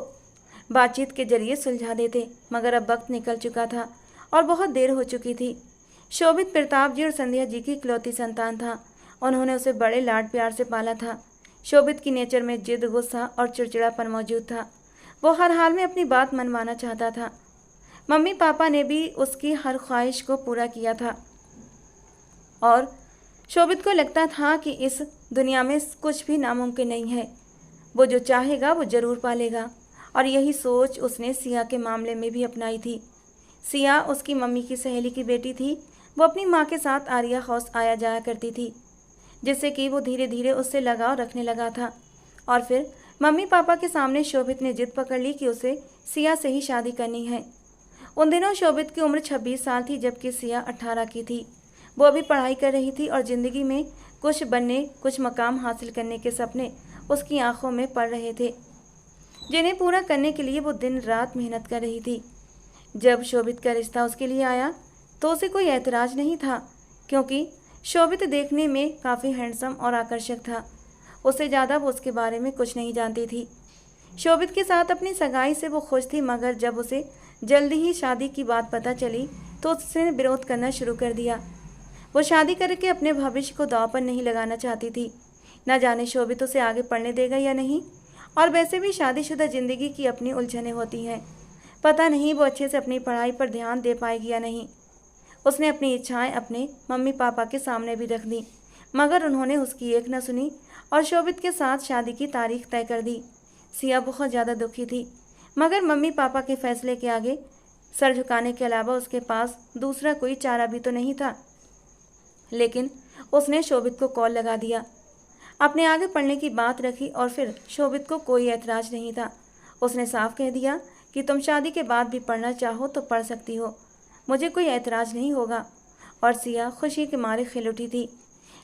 बातचीत के जरिए सुलझा देते। मगर अब वक्त निकल चुका था और बहुत देर हो चुकी थी। शोभित प्रताप जी और संध्या जी की इकलौती संतान था। उन्होंने उसे बड़े लाड प्यार से पाला था। शोभित की नेचर में जिद, गुस्सा और चिड़चिड़ापन मौजूद था। वो हर हाल में अपनी बात मनवाना चाहता था। मम्मी पापा ने भी उसकी हर ख्वाहिश को पूरा किया था और शोभित को लगता था कि इस दुनिया में कुछ भी नामुमकिन नहीं है। वो जो चाहेगा वो ज़रूर पालेगा और यही सोच उसने सिया के मामले में भी अपनाई थी। सिया उसकी मम्मी की सहेली की बेटी थी। वो अपनी माँ के साथ आर्या हाउस आया जाया करती थी, जिससे कि वो धीरे धीरे उससे लगाव रखने लगा था। और फिर मम्मी पापा के सामने शोभित ने जिद पकड़ ली कि उसे सिया से ही शादी करनी है। उन दिनों शोभित की उम्र 26 साल थी, जबकि सिया 18 की थी। वो अभी पढ़ाई कर रही थी और ज़िंदगी में कुछ बनने, कुछ मकाम हासिल करने के सपने उसकी आंखों में पड़ रहे थे, जिन्हें पूरा करने के लिए वो दिन रात मेहनत कर रही थी। जब शोभित का रिश्ता उसके लिए आया तो उसे कोई ऐतराज़ नहीं था, क्योंकि शोभित देखने में काफ़ी हैंडसम और आकर्षक था। उससे ज़्यादा वो उसके बारे में कुछ नहीं जानती थी। शोभित के साथ अपनी सगाई से वो खुश थी, मगर जब उसे जल्दी ही शादी की बात पता चली तो उसने विरोध करना शुरू कर दिया। वो शादी करके अपने भविष्य को दांव पर नहीं लगाना चाहती थी। न जाने शोभित उसे आगे पढ़ने देगा या नहीं, और वैसे भी शादीशुदा ज़िंदगी की अपनी उलझनें होती हैं। पता नहीं वो अच्छे से अपनी पढ़ाई पर ध्यान दे पाएगी या नहीं। उसने अपनी इच्छाएं अपने मम्मी पापा के सामने भी रख दी, मगर उन्होंने उसकी एक न सुनी और शोभित के साथ शादी की तारीख तय कर दी। सिया बहुत ज़्यादा दुखी थी, मगर मम्मी पापा के फैसले के आगे सर झुकाने के अलावा उसके पास दूसरा कोई चारा भी तो नहीं था। लेकिन उसने शोभित को कॉल लगा दिया, अपने आगे पढ़ने की बात रखी और फिर शोभित को कोई ऐतराज़ नहीं था। उसने साफ कह दिया कि तुम शादी के बाद भी पढ़ना चाहो तो पढ़ सकती हो, मुझे कोई ऐतराज़ नहीं होगा। और सिया खुशी के मारे खिल उठी थी।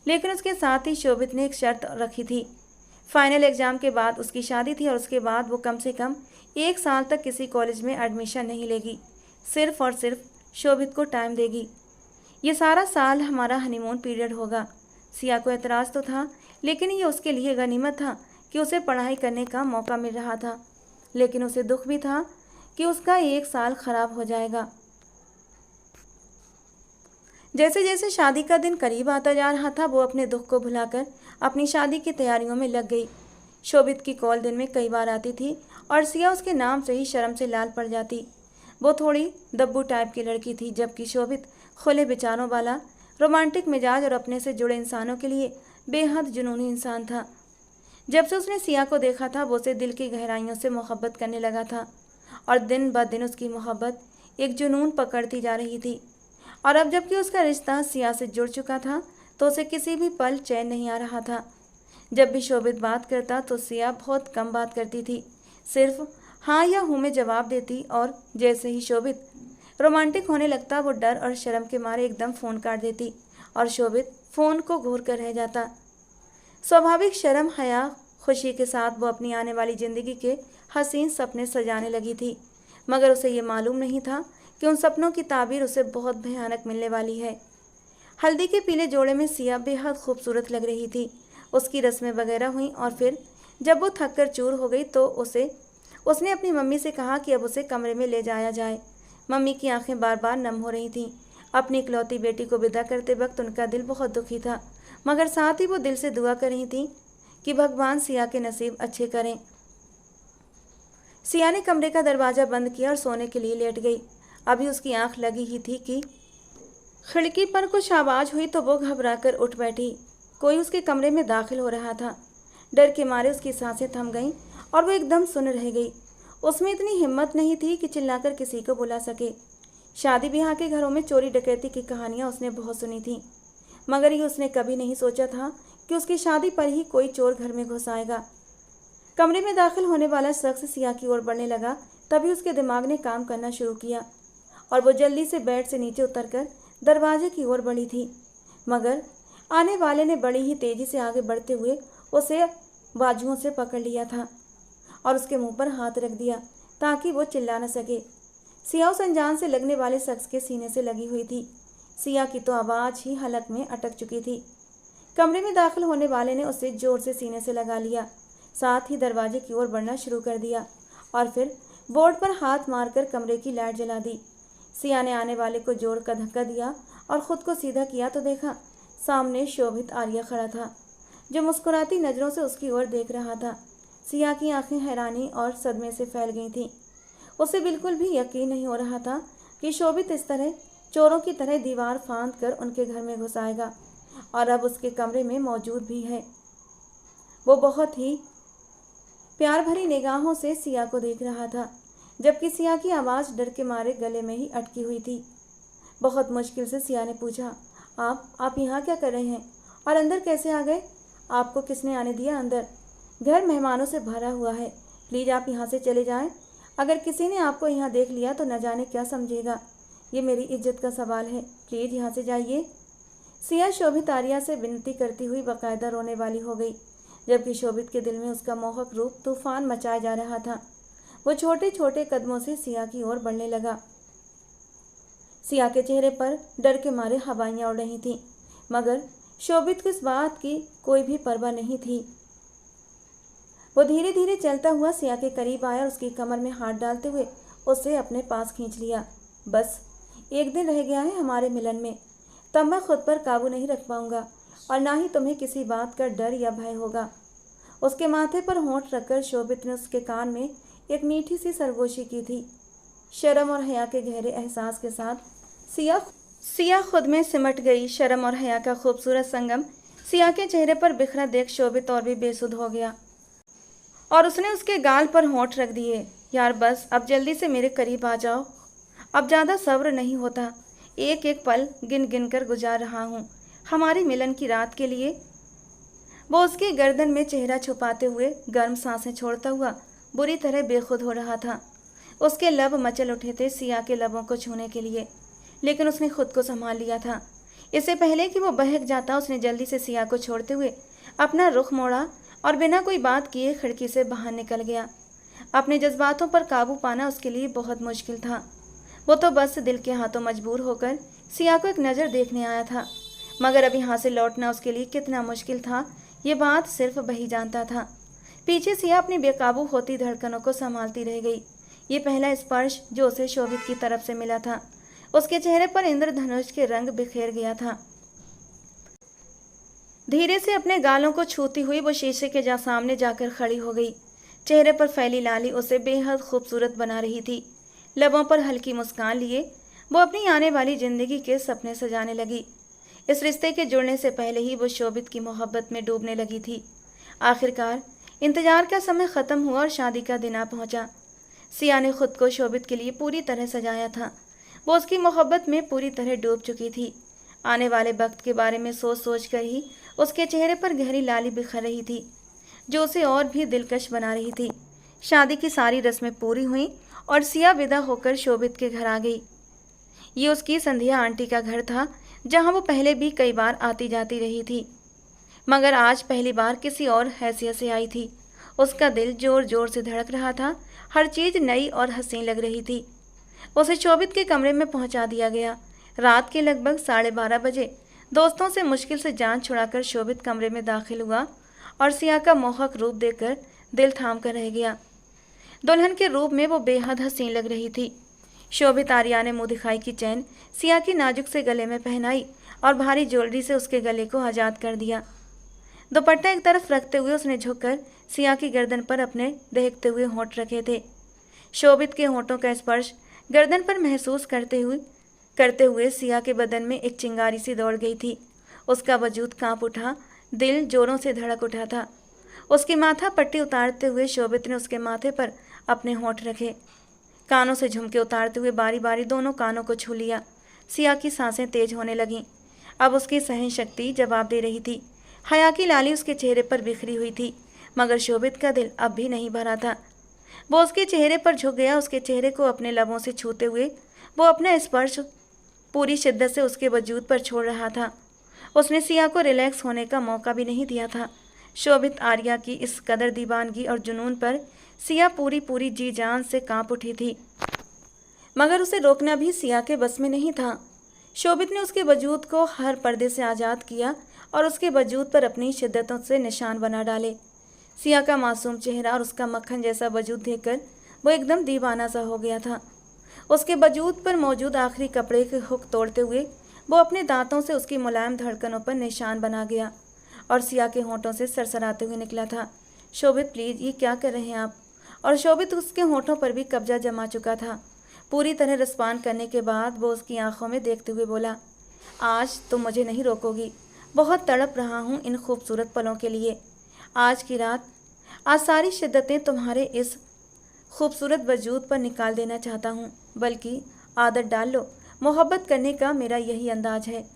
लेकिन उसके साथ ही शोभित ने एक शर्त रखी थी। फाइनल एग्ज़ाम के बाद उसकी शादी थी और उसके बाद वो कम से कम 1 साल तक किसी कॉलेज में एडमिशन नहीं लेगी, सिर्फ़ और सिर्फ शोभित को टाइम देगी। ये सारा साल हमारा हनीमून पीरियड होगा। सिया को एतराज़ तो था, लेकिन ये उसके लिए गनीमत था कि उसे पढ़ाई करने का मौका मिल रहा था। लेकिन उसे दुख भी था कि उसका 1 साल ख़राब हो जाएगा। जैसे जैसे शादी का दिन करीब आता जा रहा था, वो अपने दुख को भुलाकर अपनी शादी की तैयारियों में लग गई। शोभित की कॉल दिन में कई बार आती थी और सिया उसके नाम से ही शर्म से लाल पड़ जाती। वो थोड़ी दब्बू टाइप की लड़की थी, जबकि शोभित खुले विचारों वाला, रोमांटिक मिजाज और अपने से जुड़े इंसानों के लिए बेहद जुनूनी इंसान था। जब से उसने सिया को देखा था, वो उसे दिल की गहराइयों से मोहब्बत करने लगा था और दिन ब दिन उसकी मोहब्बत एक जुनून पकड़ती जा रही थी। और अब जबकि उसका रिश्ता सिया से जुड़ चुका था तो उसे किसी भी पल चैन नहीं आ रहा था। जब भी शोभित बात करता तो सिया बहुत कम बात करती थी, सिर्फ हाँ या हूँ में जवाब देती। और जैसे ही शोभित रोमांटिक होने लगता। वो डर और शर्म के मारे एकदम फ़ोन काट देती और शोभित फ़ोन को घूर कर रह जाता। स्वाभाविक शर्म, हया, खुशी के साथ वो अपनी आने वाली ज़िंदगी के हसीन सपने सजाने लगी थी, मगर उसे ये मालूम नहीं था कि उन सपनों की ताबीर उसे बहुत भयानक मिलने वाली है। हल्दी के पीले जोड़े में सिया बेहद खूबसूरत लग रही थी। उसकी रस्में वगैरह हुई और फिर जब वो थक कर चूर हो गई तो उसने अपनी मम्मी से कहा कि अब उसे कमरे में ले जाया जाए। मम्मी की आंखें बार बार नम हो रही थीं। अपनी इकलौती बेटी को विदा करते वक्त उनका दिल बहुत दुखी था, मगर साथ ही वो दिल से दुआ कर रही थीं कि भगवान सिया के नसीब अच्छे करें। सिया ने कमरे का दरवाज़ा बंद किया और सोने के लिए लेट गई। अभी उसकी आंख लगी ही थी कि खिड़की पर कुछ आवाज़ हुई तो वो घबराकर उठ बैठी। कोई उसके कमरे में दाखिल हो रहा था। डर के मारे उसकी सांसें थम गईं और वो एकदम सुन्न रह गई। उसमें इतनी हिम्मत नहीं थी कि चिल्लाकर किसी को बुला सके। शादी ब्याह के घरों में चोरी डकैती की कहानियां उसने बहुत सुनी थीं, मगर ये उसने कभी नहीं सोचा था कि उसकी शादी पर ही कोई चोर घर में घुस आएगा। कमरे में दाखिल होने वाला शख्स सिया की ओर बढ़ने लगा। तभी उसके दिमाग ने काम करना शुरू किया और वो जल्दी से बेड से नीचे उतरकर दरवाजे की ओर बढ़ी थी, मगर आने वाले ने बड़ी ही तेजी से आगे बढ़ते हुए उसे बाजुओं से पकड़ लिया था और उसके मुंह पर हाथ रख दिया ताकि वो चिल्ला न सके। सिया उस अनजान से लगने वाले शख्स के सीने से लगी हुई थी। सिया की तो आवाज़ ही हलक में अटक चुकी थी। कमरे में दाखिल होने वाले ने उसे जोर से सीने से लगा लिया, साथ ही दरवाजे की ओर बढ़ना शुरू कर दिया और फिर बोर्ड पर हाथ मारकर कमरे की लाइट जला दी। सिया ने आने वाले को जोर का धक्का दिया और ख़ुद को सीधा किया तो देखा सामने शोभित आर्या खड़ा था, जो मुस्कुराती नज़रों से उसकी ओर देख रहा था। सिया की आंखें हैरानी और सदमे से फैल गई थीं। उसे बिल्कुल भी यकीन नहीं हो रहा था कि शोभित इस तरह चोरों की तरह दीवार फांद कर उनके घर में घुस आएगा और अब उसके कमरे में मौजूद भी है। वो बहुत ही प्यार भरी निगाहों से सिया को देख रहा था, जबकि सिया की आवाज़ डर के मारे गले में ही अटकी हुई थी। बहुत मुश्किल से सिया ने पूछा, आप यहाँ क्या कर रहे हैं और अंदर कैसे आ गए? आपको किसने आने दिया अंदर? घर मेहमानों से भरा हुआ है, प्लीज़ आप यहाँ से चले जाएं। अगर किसी ने आपको यहाँ देख लिया तो न जाने क्या समझेगा। ये मेरी इज्जत का सवाल है, प्लीज़ यहाँ से जाइए। सिया शोभित आर्या से विनती करती हुई बाकायदा रोने वाली हो गई, जबकि शोभित के दिल में उसका मोहक रूप तूफान मचाया जा रहा था। वो छोटे छोटे कदमों से सिया की ओर बढ़ने लगा। सिया के चेहरे पर डर के मारे हवाइयाँ उड़ रही थीं, मगर शोभित को इस बात की कोई भी परवाह नहीं थी। वो धीरे धीरे चलता हुआ सिया के करीब आया और उसकी कमर में हाथ डालते हुए उसे अपने पास खींच लिया। बस एक दिन रह गया है हमारे मिलन में, तब मैं खुद पर काबू नहीं रख पाऊंगा और ना ही तुम्हें किसी बात का डर या भय होगा। उसके माथे पर होंठ रखकर शोभित ने उसके कान में एक मीठी सी सरगोशी की थी। शर्म और हया के गहरे एहसास के साथ सिया खुद में सिमट गई। शर्म और हया का खूबसूरत संगम सिया के चेहरे पर बिखरा देख शोभित और भी बेसुध हो गया और उसने उसके गाल पर होंठ रख दिए। यार बस अब जल्दी से मेरे करीब आ जाओ, अब ज़्यादा सब्र नहीं होता। एक एक पल गिन गिन कर गुजार रहा हूँ हमारी मिलन की रात के लिए। वो उसकी गर्दन में चेहरा छुपाते हुए गर्म सांसें छोड़ता हुआ बुरी तरह बेखुद हो रहा था। उसके लब मचल उठे थे सिया के लबों को छूने के लिए, लेकिन उसने खुद को संभाल लिया था। इससे पहले कि वो बहक जाता, उसने जल्दी से सिया को छोड़ते हुए अपना रुख मोड़ा और बिना कोई बात किए खिड़की से बाहर निकल गया। अपने जज्बातों पर काबू पाना उसके लिए बहुत मुश्किल था। वो तो बस दिल के हाथों मजबूर होकर सिया को एक नज़र देखने आया था, मगर अब यहाँ से लौटना उसके लिए कितना मुश्किल था ये बात सिर्फ वही जानता था। पीछे सिया अपनी बेकाबू होती धड़कनों को संभालती रह गई। ये पहला स्पर्श जो उसे शोभित की तरफ से मिला था, उसके चेहरे पर इंद्रधनुष के रंग बिखेर गया था। धीरे से अपने गालों को छूती हुई वो शीशे के सामने जाकर खड़ी हो गई। चेहरे पर फैली लाली उसे बेहद खूबसूरत बना रही थी। लबों पर हल्की मुस्कान लिए वो अपनी आने वाली जिंदगी के सपने सजाने लगी। इस रिश्ते के जुड़ने से पहले ही वो शोभित की मोहब्बत में डूबने लगी थी। आखिरकार इंतजार का समय ख़त्म हुआ और शादी का दिन आ पहुंचा। सिया ने खुद को शोभित के लिए पूरी तरह सजाया था। वो उसकी मोहब्बत में पूरी तरह डूब चुकी थी। आने वाले वक्त के बारे में सोच सोच कर ही उसके चेहरे पर गहरी लाली बिखर रही थी, जो उसे और भी दिलकश बना रही थी। शादी की सारी रस्में पूरी हुईं और सिया विदा होकर शोभित के घर आ गई। ये उसकी संध्या आंटी का घर था, जहाँ वो पहले भी कई बार आती जाती रही थी, मगर आज पहली बार किसी और हैसियत से आई थी। उसका दिल जोर जोर से धड़क रहा था, हर चीज़ नई और हसीन लग रही थी। उसे शोभित के कमरे में पहुंचा दिया गया। रात के लगभग 12:30 बजे दोस्तों से मुश्किल से जान छुड़ाकर शोभित कमरे में दाखिल हुआ और सिया का मोहक रूप देखकर दिल थाम कर रह गया। दुल्हन के रूप में वो बेहद हसीन लग रही थी। शोभित आर्या ने मुँह दिखाई की चैन सिया की नाजुक से गले में पहनाई और भारी ज्वेलरी से उसके गले को आज़ाद कर दिया। दुपट्टा एक तरफ रखते हुए उसने झुककर सिया की गर्दन पर अपने दहकते हुए होंठ रखे थे। शोभित के होंठों का स्पर्श गर्दन पर महसूस करते हुए सिया के बदन में एक चिंगारी सी दौड़ गई थी। उसका वजूद कांप उठा, दिल जोरों से धड़क उठा था। उसकी माथा पट्टी उतारते हुए शोभित ने उसके माथे पर अपने होंठ रखे। कानों से झुमके उतारते हुए बारी बारी दोनों कानों को छू लिया। सिया की सांसें तेज होने लगीं। अब उसकी सहन शक्ति जवाब दे रही थी। हया की लाली उसके चेहरे पर बिखरी हुई थी, मगर शोभित का दिल अब भी नहीं भरा था। वो उसके चेहरे पर झुक गया। उसके चेहरे को अपने लबों से छूते हुए वो अपना स्पर्श पूरी शिद्दत से उसके वजूद पर छोड़ रहा था। उसने सिया को रिलैक्स होने का मौका भी नहीं दिया था। शोभित आर्या की इस कदर दीवानगी और जुनून पर सिया पूरी जी जान से कांप उठी थी, मगर उसे रोकना भी सिया के बस में नहीं था। शोभित ने उसके वजूद को हर पर्दे से आज़ाद किया और उसके वजूद पर अपनी शिद्दतों से निशान बना डाले। सिया का मासूम चेहरा और उसका मक्खन जैसा वजूद देखकर वो एकदम दीवाना सा हो गया था। उसके वजूद पर मौजूद आखिरी कपड़े के हुक तोड़ते हुए वो अपने दांतों से उसकी मुलायम धड़कनों पर निशान बना गया और सिया के होंठों से सरसराते हुए निकला था, शोभित प्लीज़, ये क्या कर रहे हैं आप? और शोभित उसके होंठों पर भी कब्जा जमा चुका था। पूरी तरह रिस्पॉन्ड करने के बाद वो उसकी आंखों में देखते हुए बोला, आज तुम मुझे नहीं रोकोगी। बहुत तड़प रहा हूँ इन खूबसूरत पलों के लिए। आज की रात, आज सारी शिद्दतें तुम्हारे इस खूबसूरत वजूद पर निकाल देना चाहता हूँ। बल्कि आदत डाल लो, मोहब्बत करने का मेरा यही अंदाज है।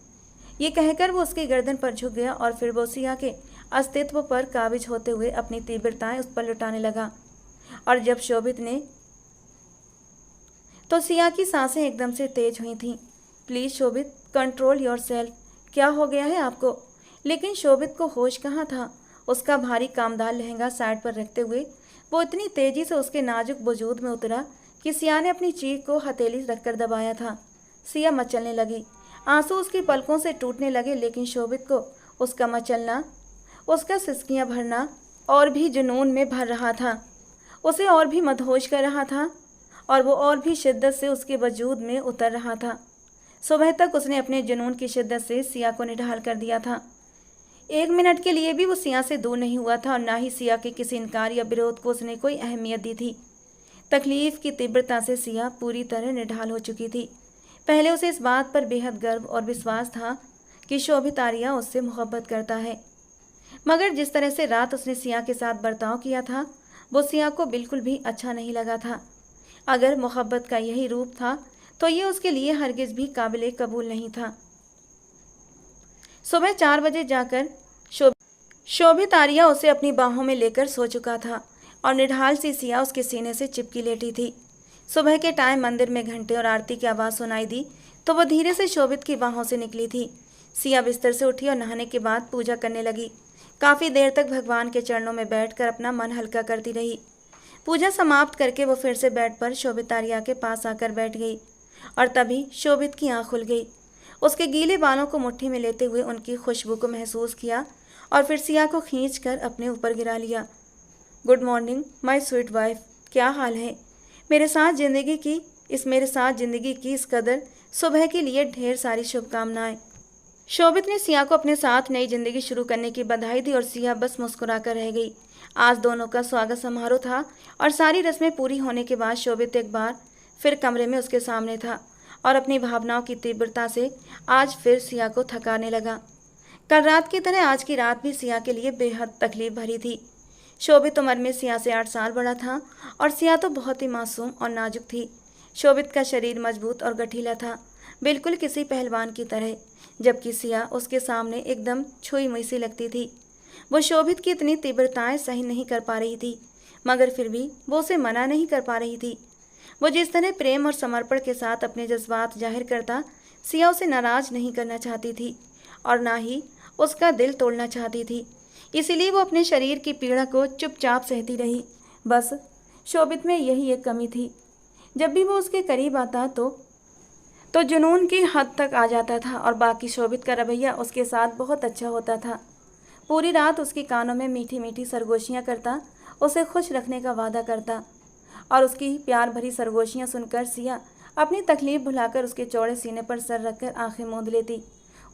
ये कहकर वो उसकी गर्दन पर झुक गया और फिर वो सिया के अस्तित्व पर काबिज होते हुए अपनी तीव्रताएं उस पर लुटाने लगा। और जब शोभित ने तो सिया की सांसें एकदम से तेज हुई थीं। Please Shobhit, control yourself. क्या हो गया है आपको? लेकिन शोभित को होश कहाँ था। उसका भारी कामदार लहंगा साइड पर रखते हुए वो इतनी तेजी से उसके नाजुक वजूद में उतरा कि सिया ने अपनी चीख को हथेली रखकर दबाया था। सिया मचलने लगी, आंसू उसकी पलकों से टूटने लगे, लेकिन शोभित को उसका मचलना, उसका सिसकियां भरना और भी जुनून में भर रहा था। उसे और भी मदहोश कर रहा था और वो और भी शिद्दत से उसके वजूद में उतर रहा था। सुबह तक उसने अपने जुनून की शिद्दत से सिया को निढाल कर दिया था। 1 मिनट के लिए भी वो सिया से दूर नहीं हुआ था और ना ही सिया के किसी इनकार या विरोध को उसने कोई अहमियत दी थी। तकलीफ की तीव्रता से सिया पूरी तरह निढाल हो चुकी थी। पहले उसे इस बात पर बेहद गर्व और विश्वास था कि शोभित आर्या उससे मोहब्बत करता है, मगर जिस तरह से रात उसने सिया के साथ बर्ताव किया था वो सिया को बिल्कुल भी अच्छा नहीं लगा था। अगर मोहब्बत का यही रूप था तो ये उसके लिए हरगिज़ भी काबिले कबूल नहीं था। सुबह 4 बजे जाकर शोभित आर्या उसे अपनी बाहों में लेकर सो चुका था और निढाल सी सिया उसके सीने से चिपकी लेटी थी। सुबह के टाइम मंदिर में घंटे और आरती की आवाज़ सुनाई दी तो वह धीरे से शोभित की बाहों से निकली थी। सिया बिस्तर से उठी और नहाने के बाद पूजा करने लगी। काफ़ी देर तक भगवान के चरणों में बैठकर अपना मन हल्का करती रही। पूजा समाप्त करके वो फिर से बेड पर शोभित आर्या के पास आकर बैठ गई और तभी शोभित की आँख खुल गई। उसके गीले बालों को मुट्ठी में लेते हुए उनकी खुशबू को महसूस किया और फिर सिया को खींचकर अपने ऊपर गिरा लिया। Good morning my sweet wife, क्या हाल है? मेरे साथ ज़िंदगी की इस कदर सुबह के लिए ढेर सारी शुभकामनाएं। शोभित ने सिया को अपने साथ नई जिंदगी शुरू करने की बधाई दी और सिया बस मुस्कुराकर रह गई। आज दोनों का स्वागत समारोह था और सारी रस्में पूरी होने के बाद शोभित एक बार फिर कमरे में उसके सामने था और अपनी भावनाओं की तीव्रता से आज फिर सिया को थकाने लगा। कल रात की तरह आज की रात भी सिया के लिए बेहद तकलीफ भरी थी। शोभित उम्र में सिया से 8 साल बड़ा था और सिया तो बहुत ही मासूम और नाजुक थी। शोभित का शरीर मजबूत और गठीला था, बिल्कुल किसी पहलवान की तरह, जबकि सिया उसके सामने एकदम छुई मुई सी लगती थी। वो शोभित की इतनी तीव्रताएं सही नहीं कर पा रही थी, मगर फिर भी वो उसे मना नहीं कर पा रही थी। वो जिस तरह प्रेम और समर्पण के साथ अपने जज्बात जाहिर करता, सिया उसे नाराज नहीं करना चाहती थी और ना ही उसका दिल तोड़ना चाहती थी। इसीलिए वो अपने शरीर की पीड़ा को चुपचाप सहती रही। बस शोभित में यही एक कमी थी, जब भी वो उसके करीब आता तो जुनून की हद तक आ जाता था और बाकी शोभित का रवैया उसके साथ बहुत अच्छा होता था। पूरी रात उसके कानों में मीठी मीठी सरगोशियाँ करता, उसे खुश रखने का वादा करता और उसकी प्यार भरी सरगोशियाँ सुनकर सिया अपनी तकलीफ भुलाकर उसके चौड़े सीने पर सर रखकर आंखें मूंद लेती।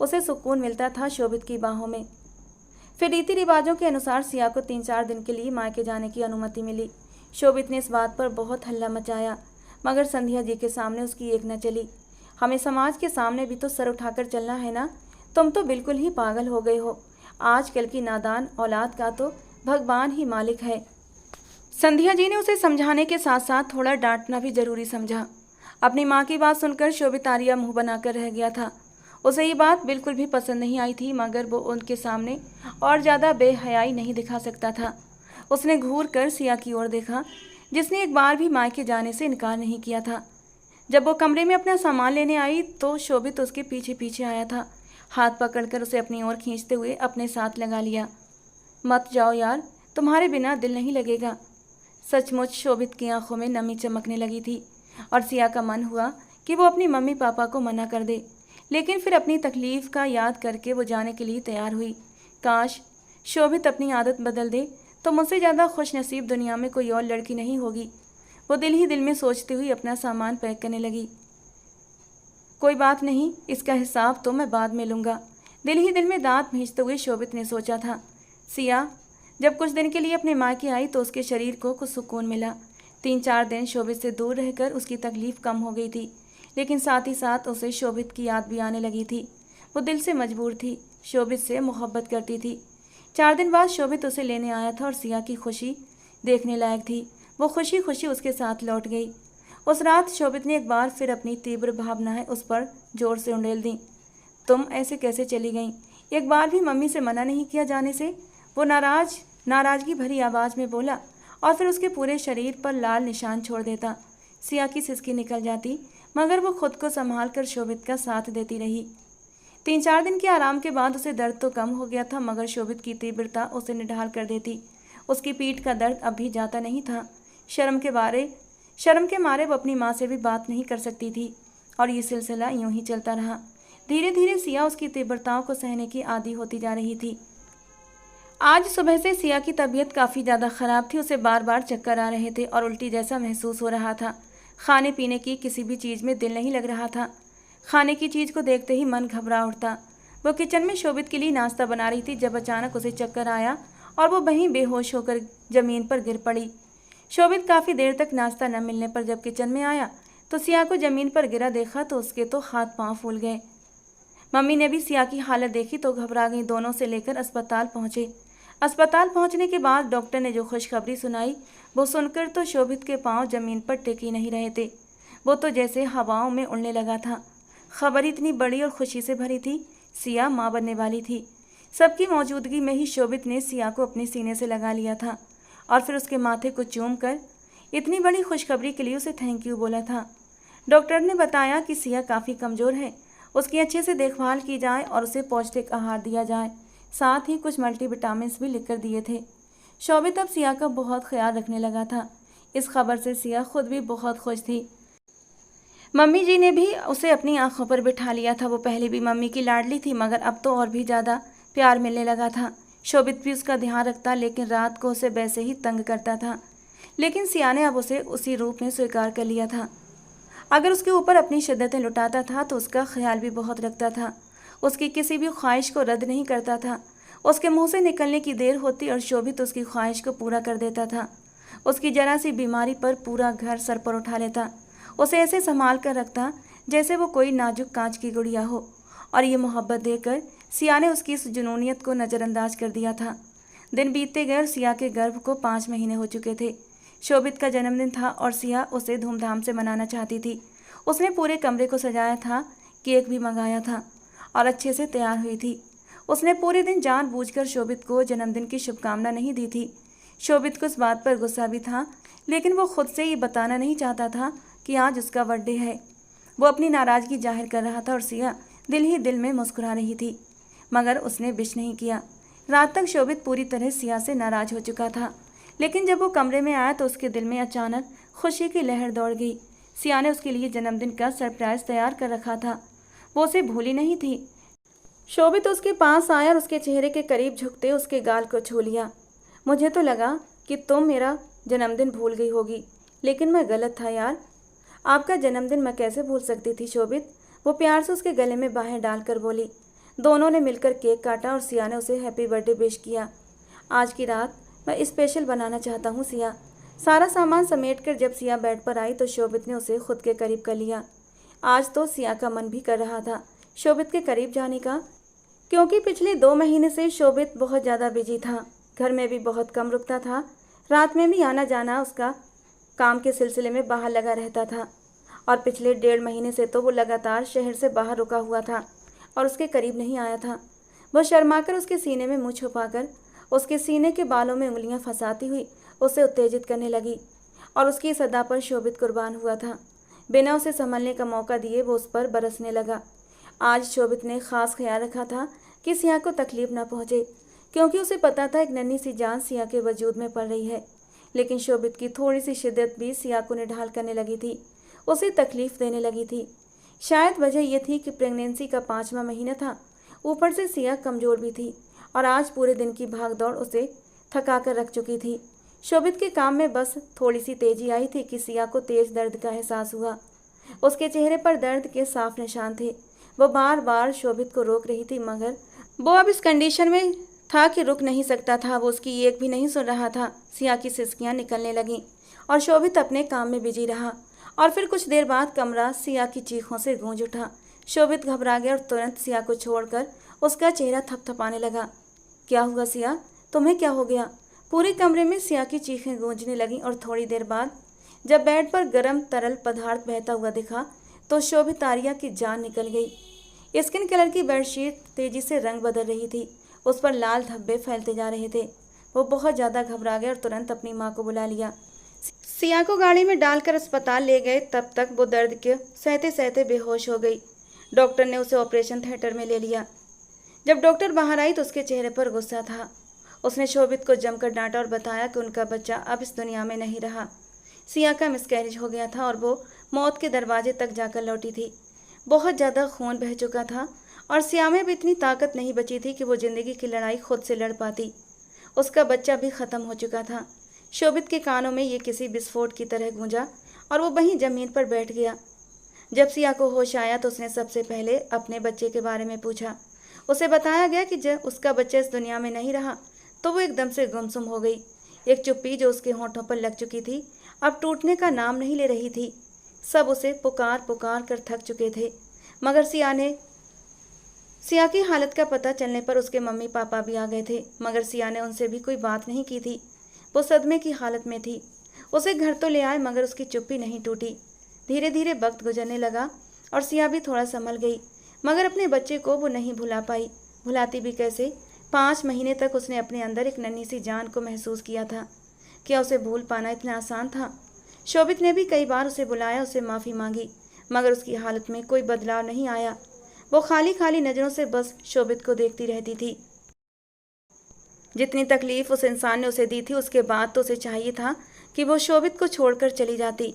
उसे सुकून मिलता था शोभित की बाहों में। फिर रीति रिवाजों के अनुसार सिया को 3-4 दिन के लिए मायके जाने की अनुमति मिली। शोभित ने इस बात पर बहुत हल्ला मचाया, मगर संध्या जी के सामने उसकी एक न चली। हमें समाज के सामने भी तो सर उठाकर चलना है ना, तुम तो बिल्कुल ही पागल हो गए हो। आजकल की नादान औलाद का तो भगवान ही मालिक है। संध्या जी ने उसे समझाने के साथ साथ थोड़ा डांटना भी जरूरी समझा। अपनी माँ की बात सुनकर शोभित आर्या मुंह बनाकर रह गया था। उसे ये बात बिल्कुल भी पसंद नहीं आई थी, मगर वो उनके सामने और ज़्यादा बेहयाई नहीं दिखा सकता था। उसने घूर कर सिया की ओर देखा, जिसने एक बार भी मायके जाने से इनकार नहीं किया था। जब वो कमरे में अपना सामान लेने आई तो शोभित उसके पीछे पीछे आया था। हाथ पकड़कर उसे अपनी ओर खींचते हुए अपने साथ लगा लिया। मत जाओ यार, तुम्हारे बिना दिल नहीं लगेगा। सचमुच शोभित की आंखों में नमी चमकने लगी थी और सिया का मन हुआ कि वो अपनी मम्मी पापा को मना कर दे, लेकिन फिर अपनी तकलीफ का याद करके वो जाने के लिए तैयार हुई। काश शोभित अपनी आदत बदल दे तो मुझसे ज़्यादा खुश नसीब दुनिया में कोई और लड़की नहीं होगी। वो दिल ही दिल में सोचती हुई अपना सामान पैक करने लगी। कोई बात नहीं, इसका हिसाब तो मैं बाद में लूँगा, दिल ही दिल में दांत भींचते हुए शोभित ने सोचा था। सिया जब कुछ दिन के लिए अपने मायके आई तो उसके शरीर को कुछ सुकून मिला। 3-4 दिन शोभित से दूर रहकर उसकी तकलीफ कम हो गई थी, लेकिन साथ ही साथ उसे शोभित की याद भी आने लगी थी। वो दिल से मजबूर थी, शोभित से मोहब्बत करती थी। 4 दिन बाद शोभित उसे लेने आया था और सिया की खुशी देखने लायक थी। वो खुशी खुशी उसके साथ लौट गई। उस रात शोभित ने एक बार फिर अपनी तीव्र भावनाएं उस पर जोर से उंडेल दी। तुम ऐसे कैसे चली गईं? एक बार भी मम्मी से मना नहीं किया जाने से? वो नाराजगी भरी आवाज़ में बोला और फिर उसके पूरे शरीर पर लाल निशान छोड़ देता। सिया की सिसकी निकल जाती, मगर वो खुद को संभाल कर शोभित का साथ देती रही। 3-4 दिन के आराम के बाद उसे दर्द तो कम हो गया था, मगर शोभित की तीव्रता उसे निढाल कर देती। उसकी पीठ का दर्द अब भी जाता नहीं था। शर्म के मारे वो अपनी माँ से भी बात नहीं कर सकती थी और ये सिलसिला यूं ही चलता रहा। धीरे धीरे सिया उसकी तीव्रताओं को सहने की आदी होती जा रही थी। आज सुबह से सिया की तबीयत काफ़ी ज़्यादा ख़राब थी। उसे बार बार चक्कर आ रहे थे और उल्टी जैसा महसूस हो रहा था। खाने पीने की किसी भी चीज़ में दिल नहीं लग रहा था। खाने की चीज़ को देखते ही मन घबरा उठता। वो किचन में शोभित के लिए नाश्ता बना रही थी जब अचानक उसे चक्कर आया और वो वहीं बेहोश होकर ज़मीन पर गिर पड़ी। शोभित काफ़ी देर तक नाश्ता न मिलने पर जब किचन में आया तो सिया को ज़मीन पर गिरा देखा तो उसके तो हाथ पांव फूल गए। मम्मी ने भी सिया की हालत देखी तो घबरा गई। दोनों से लेकर अस्पताल पहुँचे। अस्पताल पहुंचने के बाद डॉक्टर ने जो खुशखबरी सुनाई वो सुनकर तो शोभित के पांव जमीन पर टिके नहीं रहे थे। वो तो जैसे हवाओं में उड़ने लगा था। खबर इतनी बड़ी और खुशी से भरी थी। सिया माँ बनने वाली थी। सबकी मौजूदगी में ही शोभित ने सिया को अपने सीने से लगा लिया था और फिर उसके माथे को चूम कर इतनी बड़ी खुशखबरी के लिए उसे थैंक यू बोला था। डॉक्टर ने बताया कि सिया काफ़ी कमज़ोर है, उसकी अच्छे से देखभाल की जाए और उसे पौष्टिक आहार दिया जाए। साथ ही कुछ मल्टीविटामिन भी लिख कर दिए थे। शोभित अब सिया का बहुत ख्याल रखने लगा था। इस खबर से सिया खुद भी बहुत खुश थी। मम्मी जी ने भी उसे अपनी आंखों पर बिठा लिया था। वो पहले भी मम्मी की लाडली थी, मगर अब तो और भी ज़्यादा प्यार मिलने लगा था। शोभित भी उसका ध्यान रखता, लेकिन रात को उसे वैसे ही तंग करता था। लेकिन सिया ने अब उसे उसी रूप में स्वीकार कर लिया था। अगर उसके ऊपर अपनी शिद्दतें लुटाता था तो उसका ख्याल भी बहुत रखता था। उसकी किसी भी ख्वाहिश को रद्द नहीं करता था। उसके मुंह से निकलने की देर होती और शोभित उसकी ख्वाहिश को पूरा कर देता था। उसकी जरा सी बीमारी पर पूरा घर सर पर उठा लेता। उसे ऐसे संभाल कर रखता जैसे वो कोई नाजुक कांच की गुड़िया हो। और ये मोहब्बत देकर सिया ने उसकी इस जुनूनियत को नज़रअंदाज कर दिया था। दिन बीतते गए और सिया के गर्भ को 5 महीने हो चुके थे। शोभित का जन्मदिन था और सिया उसे धूमधाम से मनाना चाहती थी। उसने पूरे कमरे को सजाया था, केक भी मंगाया था और अच्छे से तैयार हुई थी। उसने पूरे दिन जानबूझकर शोभित को जन्मदिन की शुभकामना नहीं दी थी। शोभित को इस बात पर गुस्सा भी था, लेकिन वो खुद से ये बताना नहीं चाहता था कि आज उसका बर्थडे है। वो अपनी नाराज़गी जाहिर कर रहा था और सिया दिल ही दिल में मुस्कुरा रही थी, मगर उसने विश नहीं किया। रात तक शोभित पूरी तरह सिया से नाराज़ हो चुका था, लेकिन जब वो कमरे में आया तो उसके दिल में अचानक खुशी की लहर दौड़ गई। सिया ने उसके लिए जन्मदिन का सरप्राइज तैयार कर रखा था, वो उसे भूली नहीं थी। शोभित उसके पास आया और उसके चेहरे के करीब झुकते उसके गाल को छू लिया। मुझे तो लगा कि तुम मेरा जन्मदिन भूल गई होगी, लेकिन मैं गलत था यार। आपका जन्मदिन मैं कैसे भूल सकती थी शोभित, वो प्यार से उसके गले में बाहें डालकर बोली। दोनों ने मिलकर केक काटा और सिया ने उसे हैप्पी बर्थडे विश किया। आज की रात मैं स्पेशल बनाना चाहता हूँ सिया। सारा सामान समेटकर जब सिया बेड पर आई तो शोभित ने उसे खुद के करीब कर लिया। आज तो सिया का मन भी कर रहा था शोभित के करीब जाने का, क्योंकि पिछले 2 महीने से शोभित बहुत ज़्यादा बिजी था। घर में भी बहुत कम रुकता था, रात में भी आना जाना उसका काम के सिलसिले में बाहर लगा रहता था। और पिछले 1.5 महीने से तो वो लगातार शहर से बाहर रुका हुआ था और उसके करीब नहीं आया था। वो शर्माकर उसके सीने में मुँह छुपाकर उसके सीने के बालों में उंगलियां फंसाती हुई उसे उत्तेजित करने लगी और उसकी इस अदा पर शोभित कुर्बान हुआ था। बिना उसे संभलने का मौका दिए वो उस पर बरसने लगा। आज शोभित ने खास ख्याल रखा था कि सिया को तकलीफ न पहुंचे, क्योंकि उसे पता था एक नन्ही सी जान सिया के वजूद में पड़ रही है। लेकिन शोभित की थोड़ी सी शिद्दत भी सिया को निढाल करने लगी थी, उसे तकलीफ देने लगी थी। शायद वजह यह थी कि प्रेगनेंसी का 5वां महीना था, ऊपर से सिया कमज़ोर भी थी और आज पूरे दिन की भागदौड़ उसे थका कर रख चुकी थी। शोभित के काम में बस थोड़ी सी तेजी आई थी कि सिया को तेज दर्द का एहसास हुआ। उसके चेहरे पर दर्द के साफ निशान थे। वो बार बार शोभित को रोक रही थी, मगर वो अब इस कंडीशन में था कि रुक नहीं सकता था। वो उसकी एक भी नहीं सुन रहा था। सिया की सिसकियाँ निकलने लगीं और शोभित अपने काम में बिजी रहा। और फिर कुछ देर बाद कमरा सिया की चीखों से गूंज उठा। शोभित घबरा गया और तुरंत सिया को छोड़कर उसका चेहरा थपथपाने लगा। क्या हुआ सिया, तुम्हें क्या हो गया? पूरे कमरे में सिया की चीखें गूंजने लगीं और थोड़ी देर बाद जब बेड पर गर्म तरल पदार्थ बहता हुआ दिखा तो शोभित आर्या की जान निकल गई। स्किन कलर की बेडशीट तेजी से रंग बदल रही थी, उस पर लाल धब्बे फैलते जा रहे थे। वो बहुत ज़्यादा घबरा गया और तुरंत अपनी माँ को बुला लिया। सिया को गाड़ी में डालकर अस्पताल ले गए। तब तक वो दर्द के सहते सहते बेहोश हो गई। डॉक्टर ने उसे ऑपरेशन थिएटर में ले लिया। जब डॉक्टर बाहर आई तो उसके चेहरे पर गुस्सा था। उसने शोभित को जमकर डांटा और बताया कि उनका बच्चा अब इस दुनिया में नहीं रहा। सिया का मिसकैरेज हो गया था और वो मौत के दरवाजे तक जाकर लौटी थी। बहुत ज़्यादा खून बह चुका था और सिया में भी इतनी ताकत नहीं बची थी कि वो ज़िंदगी की लड़ाई खुद से लड़ पाती। उसका बच्चा भी ख़त्म हो चुका था। शोभित के कानों में ये किसी विस्फोट की तरह गूंजा और वो वहीं ज़मीन पर बैठ गया। जब सिया को होश आया तो उसने सबसे पहले अपने बच्चे के बारे में पूछा। उसे बताया गया कि जब उसका बच्चा इस दुनिया में नहीं रहा तो वो एकदम से गुमसुम हो गई। एक चुप्पी जो उसके होंठों पर लग चुकी थी अब टूटने का नाम नहीं ले रही थी। सब उसे पुकार पुकार कर थक चुके थे, मगर सिया की हालत का पता चलने पर उसके मम्मी पापा भी आ गए थे, मगर सिया ने उनसे भी कोई बात नहीं की थी। वो सदमे की हालत में थी। उसे घर तो ले आए मगर उसकी चुप्पी नहीं टूटी। धीरे धीरे वक्त गुजरने लगा और सिया भी थोड़ा संभल गई, मगर अपने बच्चे को वो नहीं भुला पाई। भुलाती भी कैसे? 5 महीने तक उसने अपने अंदर एक नन्ही सी जान को महसूस किया था। क्या उसे भूल पाना इतना आसान था? शोभित ने भी कई बार उसे बुलाया, उसे माफ़ी मांगी, मगर उसकी हालत में कोई बदलाव नहीं आया। वो खाली खाली नज़रों से बस शोभित को देखती रहती थी। जितनी तकलीफ उस इंसान ने उसे दी थी उसके बाद तो उसे चाहिए था कि वो शोभित को छोड़कर चली जाती,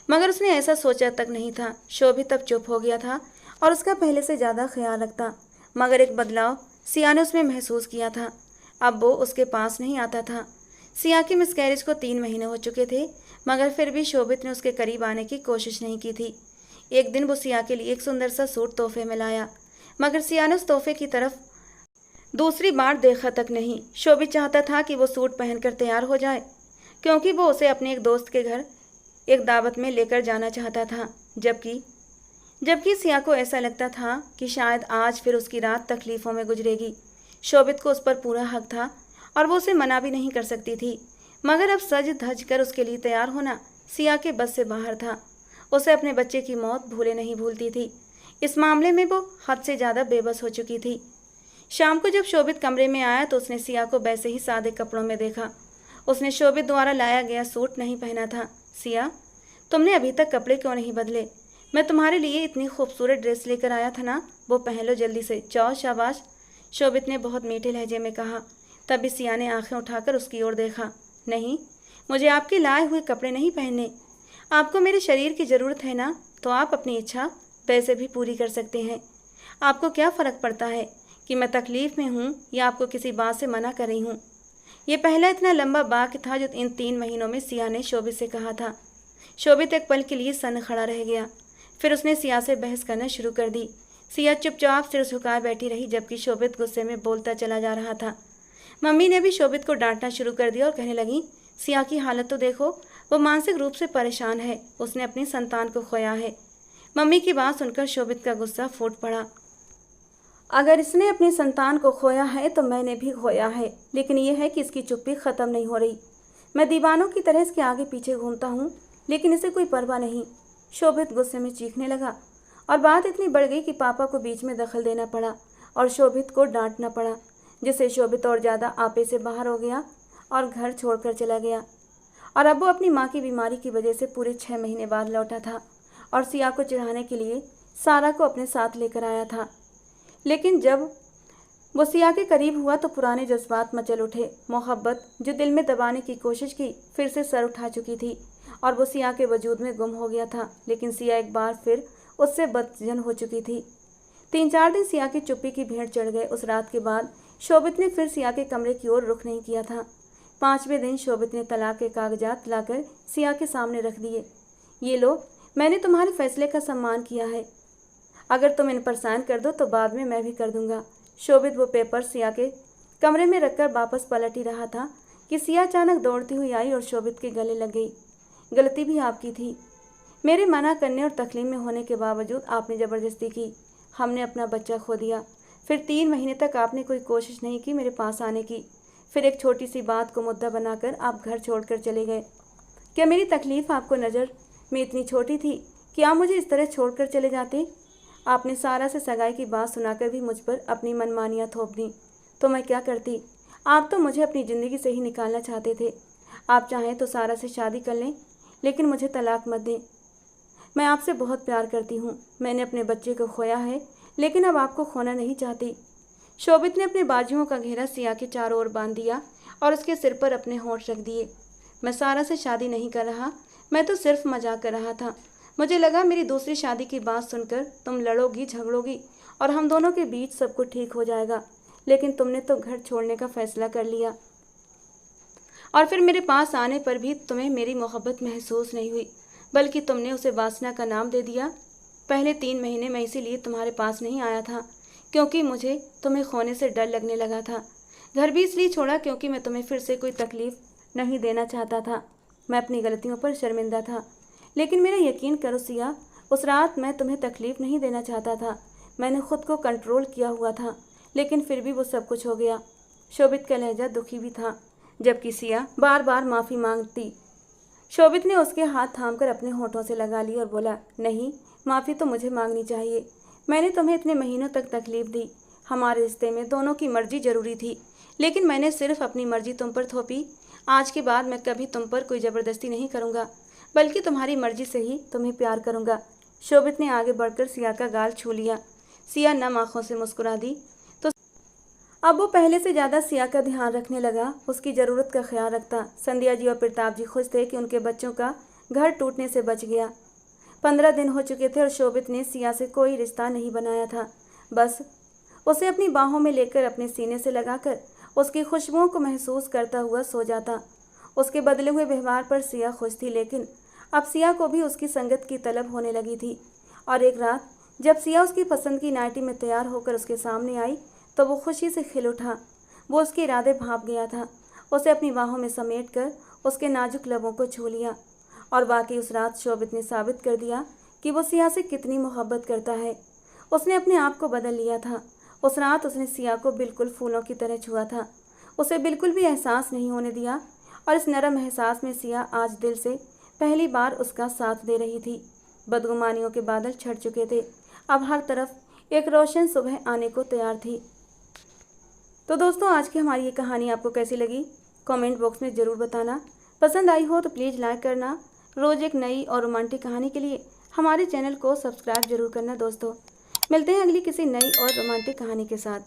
मगर उसने ऐसा सोचा तक नहीं था। शोभित अब चुप हो गया था और उसका पहले से ज़्यादा ख्याल रखता, मगर एक बदलाव सिया ने उसमें महसूस किया था। अब वो उसके पास नहीं आता था। सिया के मिसकैरेज को 3 महीने हो चुके थे, मगर फिर भी शोभित ने उसके करीब आने की कोशिश नहीं की थी। एक दिन वो सिया के लिए एक सुंदर सा सूट तोहफे में लाया, मगर सिया ने उस तोहफे की तरफ दूसरी बार देखा तक नहीं। शोभित चाहता था कि वो सूट पहनकर तैयार हो जाए, क्योंकि वो उसे अपने एक दोस्त के घर एक दावत में लेकर जाना चाहता था। जबकि सिया को ऐसा लगता था कि शायद आज फिर उसकी रात तकलीफ़ों में गुजरेगी। शोभित को उस पर पूरा हक था और वो उसे मना भी नहीं कर सकती थी, मगर अब सज धज कर उसके लिए तैयार होना सिया के बस से बाहर था। उसे अपने बच्चे की मौत भूले नहीं भूलती थी। इस मामले में वो हद से ज़्यादा बेबस हो चुकी थी। शाम को जब शोभित कमरे में आया तो उसने सिया को वैसे ही सादे कपड़ों में देखा। उसने शोभित द्वारा लाया गया सूट नहीं पहना था। सिया, तुमने अभी तक कपड़े क्यों नहीं बदले? मैं तुम्हारे लिए इतनी खूबसूरत ड्रेस लेकर आया था ना, वो पहन लो जल्दी से, जाओ शाबाश। शोभित ने बहुत मीठे लहजे में कहा। तभी सिया ने आंखें उठाकर उसकी ओर देखा। नहीं, मुझे आपके लाए हुए कपड़े नहीं पहनने। आपको मेरे शरीर की ज़रूरत है ना, तो आप अपनी इच्छा वैसे भी पूरी कर सकते हैं। आपको क्या फ़र्क पड़ता है कि मैं तकलीफ़ में हूँ या आपको किसी बात से मना कर रही हूँ? ये पहला इतना लंबा वाक्य था जो इन 3 महीनों में सिया ने शोभित से कहा था। शोभित एक पल के लिए सन्न खड़ा रह गया। फिर उसने सिया से बहस करना शुरू कर दी। सिया चुपचाप सिर झुकाए बैठी रही, जबकि शोभित गुस्से में बोलता चला जा रहा था। मम्मी ने भी शोभित को डांटना शुरू कर दिया और कहने लगी, सिया की हालत तो देखो, वो मानसिक रूप से परेशान है, उसने अपनी संतान को खोया है। मम्मी की बात सुनकर शोभित का गुस्सा फूट पड़ा। अगर इसने अपनी संतान को खोया है तो मैंने भी खोया है, लेकिन यह है कि इसकी चुप्पी ख़त्म नहीं हो रही। मैं दीवानों की तरह इसके आगे पीछे घूमता हूँ, लेकिन इसे कोई परवाह नहीं। शोभित गुस्से में चीखने लगा और बात इतनी बढ़ गई कि पापा को बीच में दखल देना पड़ा और शोभित को डांटना पड़ा, जिससे शोभित और ज़्यादा आपे से बाहर हो गया और घर छोड़कर चला गया। और अब वो अपनी माँ की बीमारी की वजह से पूरे 6 महीने बाद लौटा था और सिया को चिढ़ाने के लिए सारा को अपने साथ लेकर आया था। लेकिन जब वो सिया के करीब हुआ तो पुराने जज्बात मचल उठे। मोहब्बत जो दिल में दबाने की कोशिश की फिर से सर उठा चुकी थी और वो सिया के वजूद में गुम हो गया था। लेकिन सिया एक बार फिर उससे बदजन हो चुकी थी। 3-4 दिन सिया की चुप्पी की भेंट चढ़ गए। उस रात के बाद शोभित ने फिर सिया के कमरे की ओर रुख नहीं किया था। 5वें दिन शोभित ने तलाक के कागजात लाकर सिया के सामने रख दिए। ये लो, मैंने तुम्हारे फैसले का सम्मान किया है। अगर तुम इन पर साइन कर दो तो बाद में मैं भी कर दूंगा। शोभित वो पेपर सिया के कमरे में रखकर वापस पलट ही रहा था कि सिया अचानक दौड़ती हुई आई और शोभित के गले लग गई। गलती भी आपकी थी। मेरे मना करने और तकलीफ में होने के बावजूद आपने ज़बरदस्ती की। हमने अपना बच्चा खो दिया। फिर 3 महीने तक आपने कोई कोशिश नहीं की मेरे पास आने की। फिर एक छोटी सी बात को मुद्दा बनाकर आप घर छोड़कर चले गए। क्या मेरी तकलीफ़ आपको नज़र में इतनी छोटी थी कि आप मुझे इस तरह छोड़कर चले जाते? आपने सारा से सगाई की बात सुनाकर भी मुझ पर अपनी मनमानियाँ थोप दी, तो मैं क्या करती? आप तो मुझे अपनी ज़िंदगी से ही निकालना चाहते थे। आप चाहें तो सारा से शादी कर लें, लेकिन मुझे तलाक मत दें। मैं आपसे बहुत प्यार करती हूँ। मैंने अपने बच्चे को खोया है, लेकिन अब आपको खोना नहीं चाहती। शोभित ने अपने बाजुओं का घेरा सिया के चारों ओर बांध दिया और उसके सिर पर अपने होंठ रख दिए। मैं सारा से शादी नहीं कर रहा, मैं तो सिर्फ मजाक कर रहा था। मुझे लगा मेरी दूसरी शादी की बात सुनकर तुम लड़ोगी, झगड़ोगी और हम दोनों के बीच सब कुछ ठीक हो जाएगा, लेकिन तुमने तो घर छोड़ने का फैसला कर लिया। और फिर मेरे पास आने पर भी तुम्हें मेरी मोहब्बत महसूस नहीं हुई, बल्कि तुमने उसे वासना का नाम दे दिया। पहले 3 महीने मैं इसीलिए तुम्हारे पास नहीं आया था क्योंकि मुझे तुम्हें खोने से डर लगने लगा था। घर भी इसलिए छोड़ा क्योंकि मैं तुम्हें फिर से कोई तकलीफ़ नहीं देना चाहता था। मैं अपनी गलतियों पर शर्मिंदा था, लेकिन मेरा यकीन करो सिया, उस रात मैं तुम्हें तकलीफ़ नहीं देना चाहता था। मैंने खुद को कंट्रोल किया हुआ था, लेकिन फिर भी वो सब कुछ हो गया। शोभित का लहजा दुखी भी था, जबकि सिया बार बार माफ़ी मांगती। शोभित ने उसके हाथ थामकर अपने होठों से लगा ली और बोला, नहीं, माफ़ी तो मुझे मांगनी चाहिए। मैंने तुम्हें इतने महीनों तक तकलीफ़ दी। हमारे रिश्ते में दोनों की मर्जी ज़रूरी थी, लेकिन मैंने सिर्फ अपनी मर्जी तुम पर थोपी। आज के बाद मैं कभी तुम पर कोई ज़बरदस्ती नहीं करूँगा, बल्कि तुम्हारी मर्जी से ही तुम्हें प्यार करूँगा। शोभित ने आगे बढ़कर सिया का गाल छू लिया। सिया नम आँखों से मुस्कुरा दी तो अब वो पहले से ज़्यादा सिया का ध्यान रखने लगा, उसकी ज़रूरत का ख्याल रखता। संध्या जी और प्रताप जी खुश थे कि उनके बच्चों का घर टूटने से बच गया। 15 दिन हो चुके थे और शोभित ने सिया से कोई रिश्ता नहीं बनाया था। बस उसे अपनी बाहों में लेकर अपने सीने से लगाकर उसकी खुशबुओं को महसूस करता हुआ सो जाता। उसके बदले हुए व्यवहार पर सिया खुश थी, लेकिन अब सिया को भी उसकी संगत की तलब होने लगी थी। और एक रात जब सिया उसकी पसंद की नाइटी में तैयार होकर उसके सामने आई तो वो खुशी से खिल उठा। वो उसके इरादे भांप गया था। उसे अपनी बाहों में समेट कर उसके नाजुक लबों को छू लिया। और वाकई उस रात शोभित ने साबित कर दिया कि वो सिया से कितनी मोहब्बत करता है। उसने अपने आप को बदल लिया था। उस रात उसने सिया को बिल्कुल फूलों की तरह छुआ था। उसे बिल्कुल भी एहसास नहीं होने दिया, और इस नरम एहसास में सिया आज दिल से पहली बार उसका साथ दे रही थी। बदगुमानियों के बादल छट चुके थे। अब हर तरफ एक रोशन सुबह आने को तैयार थी। तो दोस्तों, आज की हमारी ये कहानी आपको कैसी लगी? कमेंट बॉक्स में ज़रूर बताना। पसंद आई हो तो प्लीज़ लाइक करना रोज़ एक नई और रोमांटिक कहानी के लिए हमारे चैनल को सब्सक्राइब जरूर करना दोस्तों। मिलते हैं अगली किसी नई और रोमांटिक कहानी के साथ।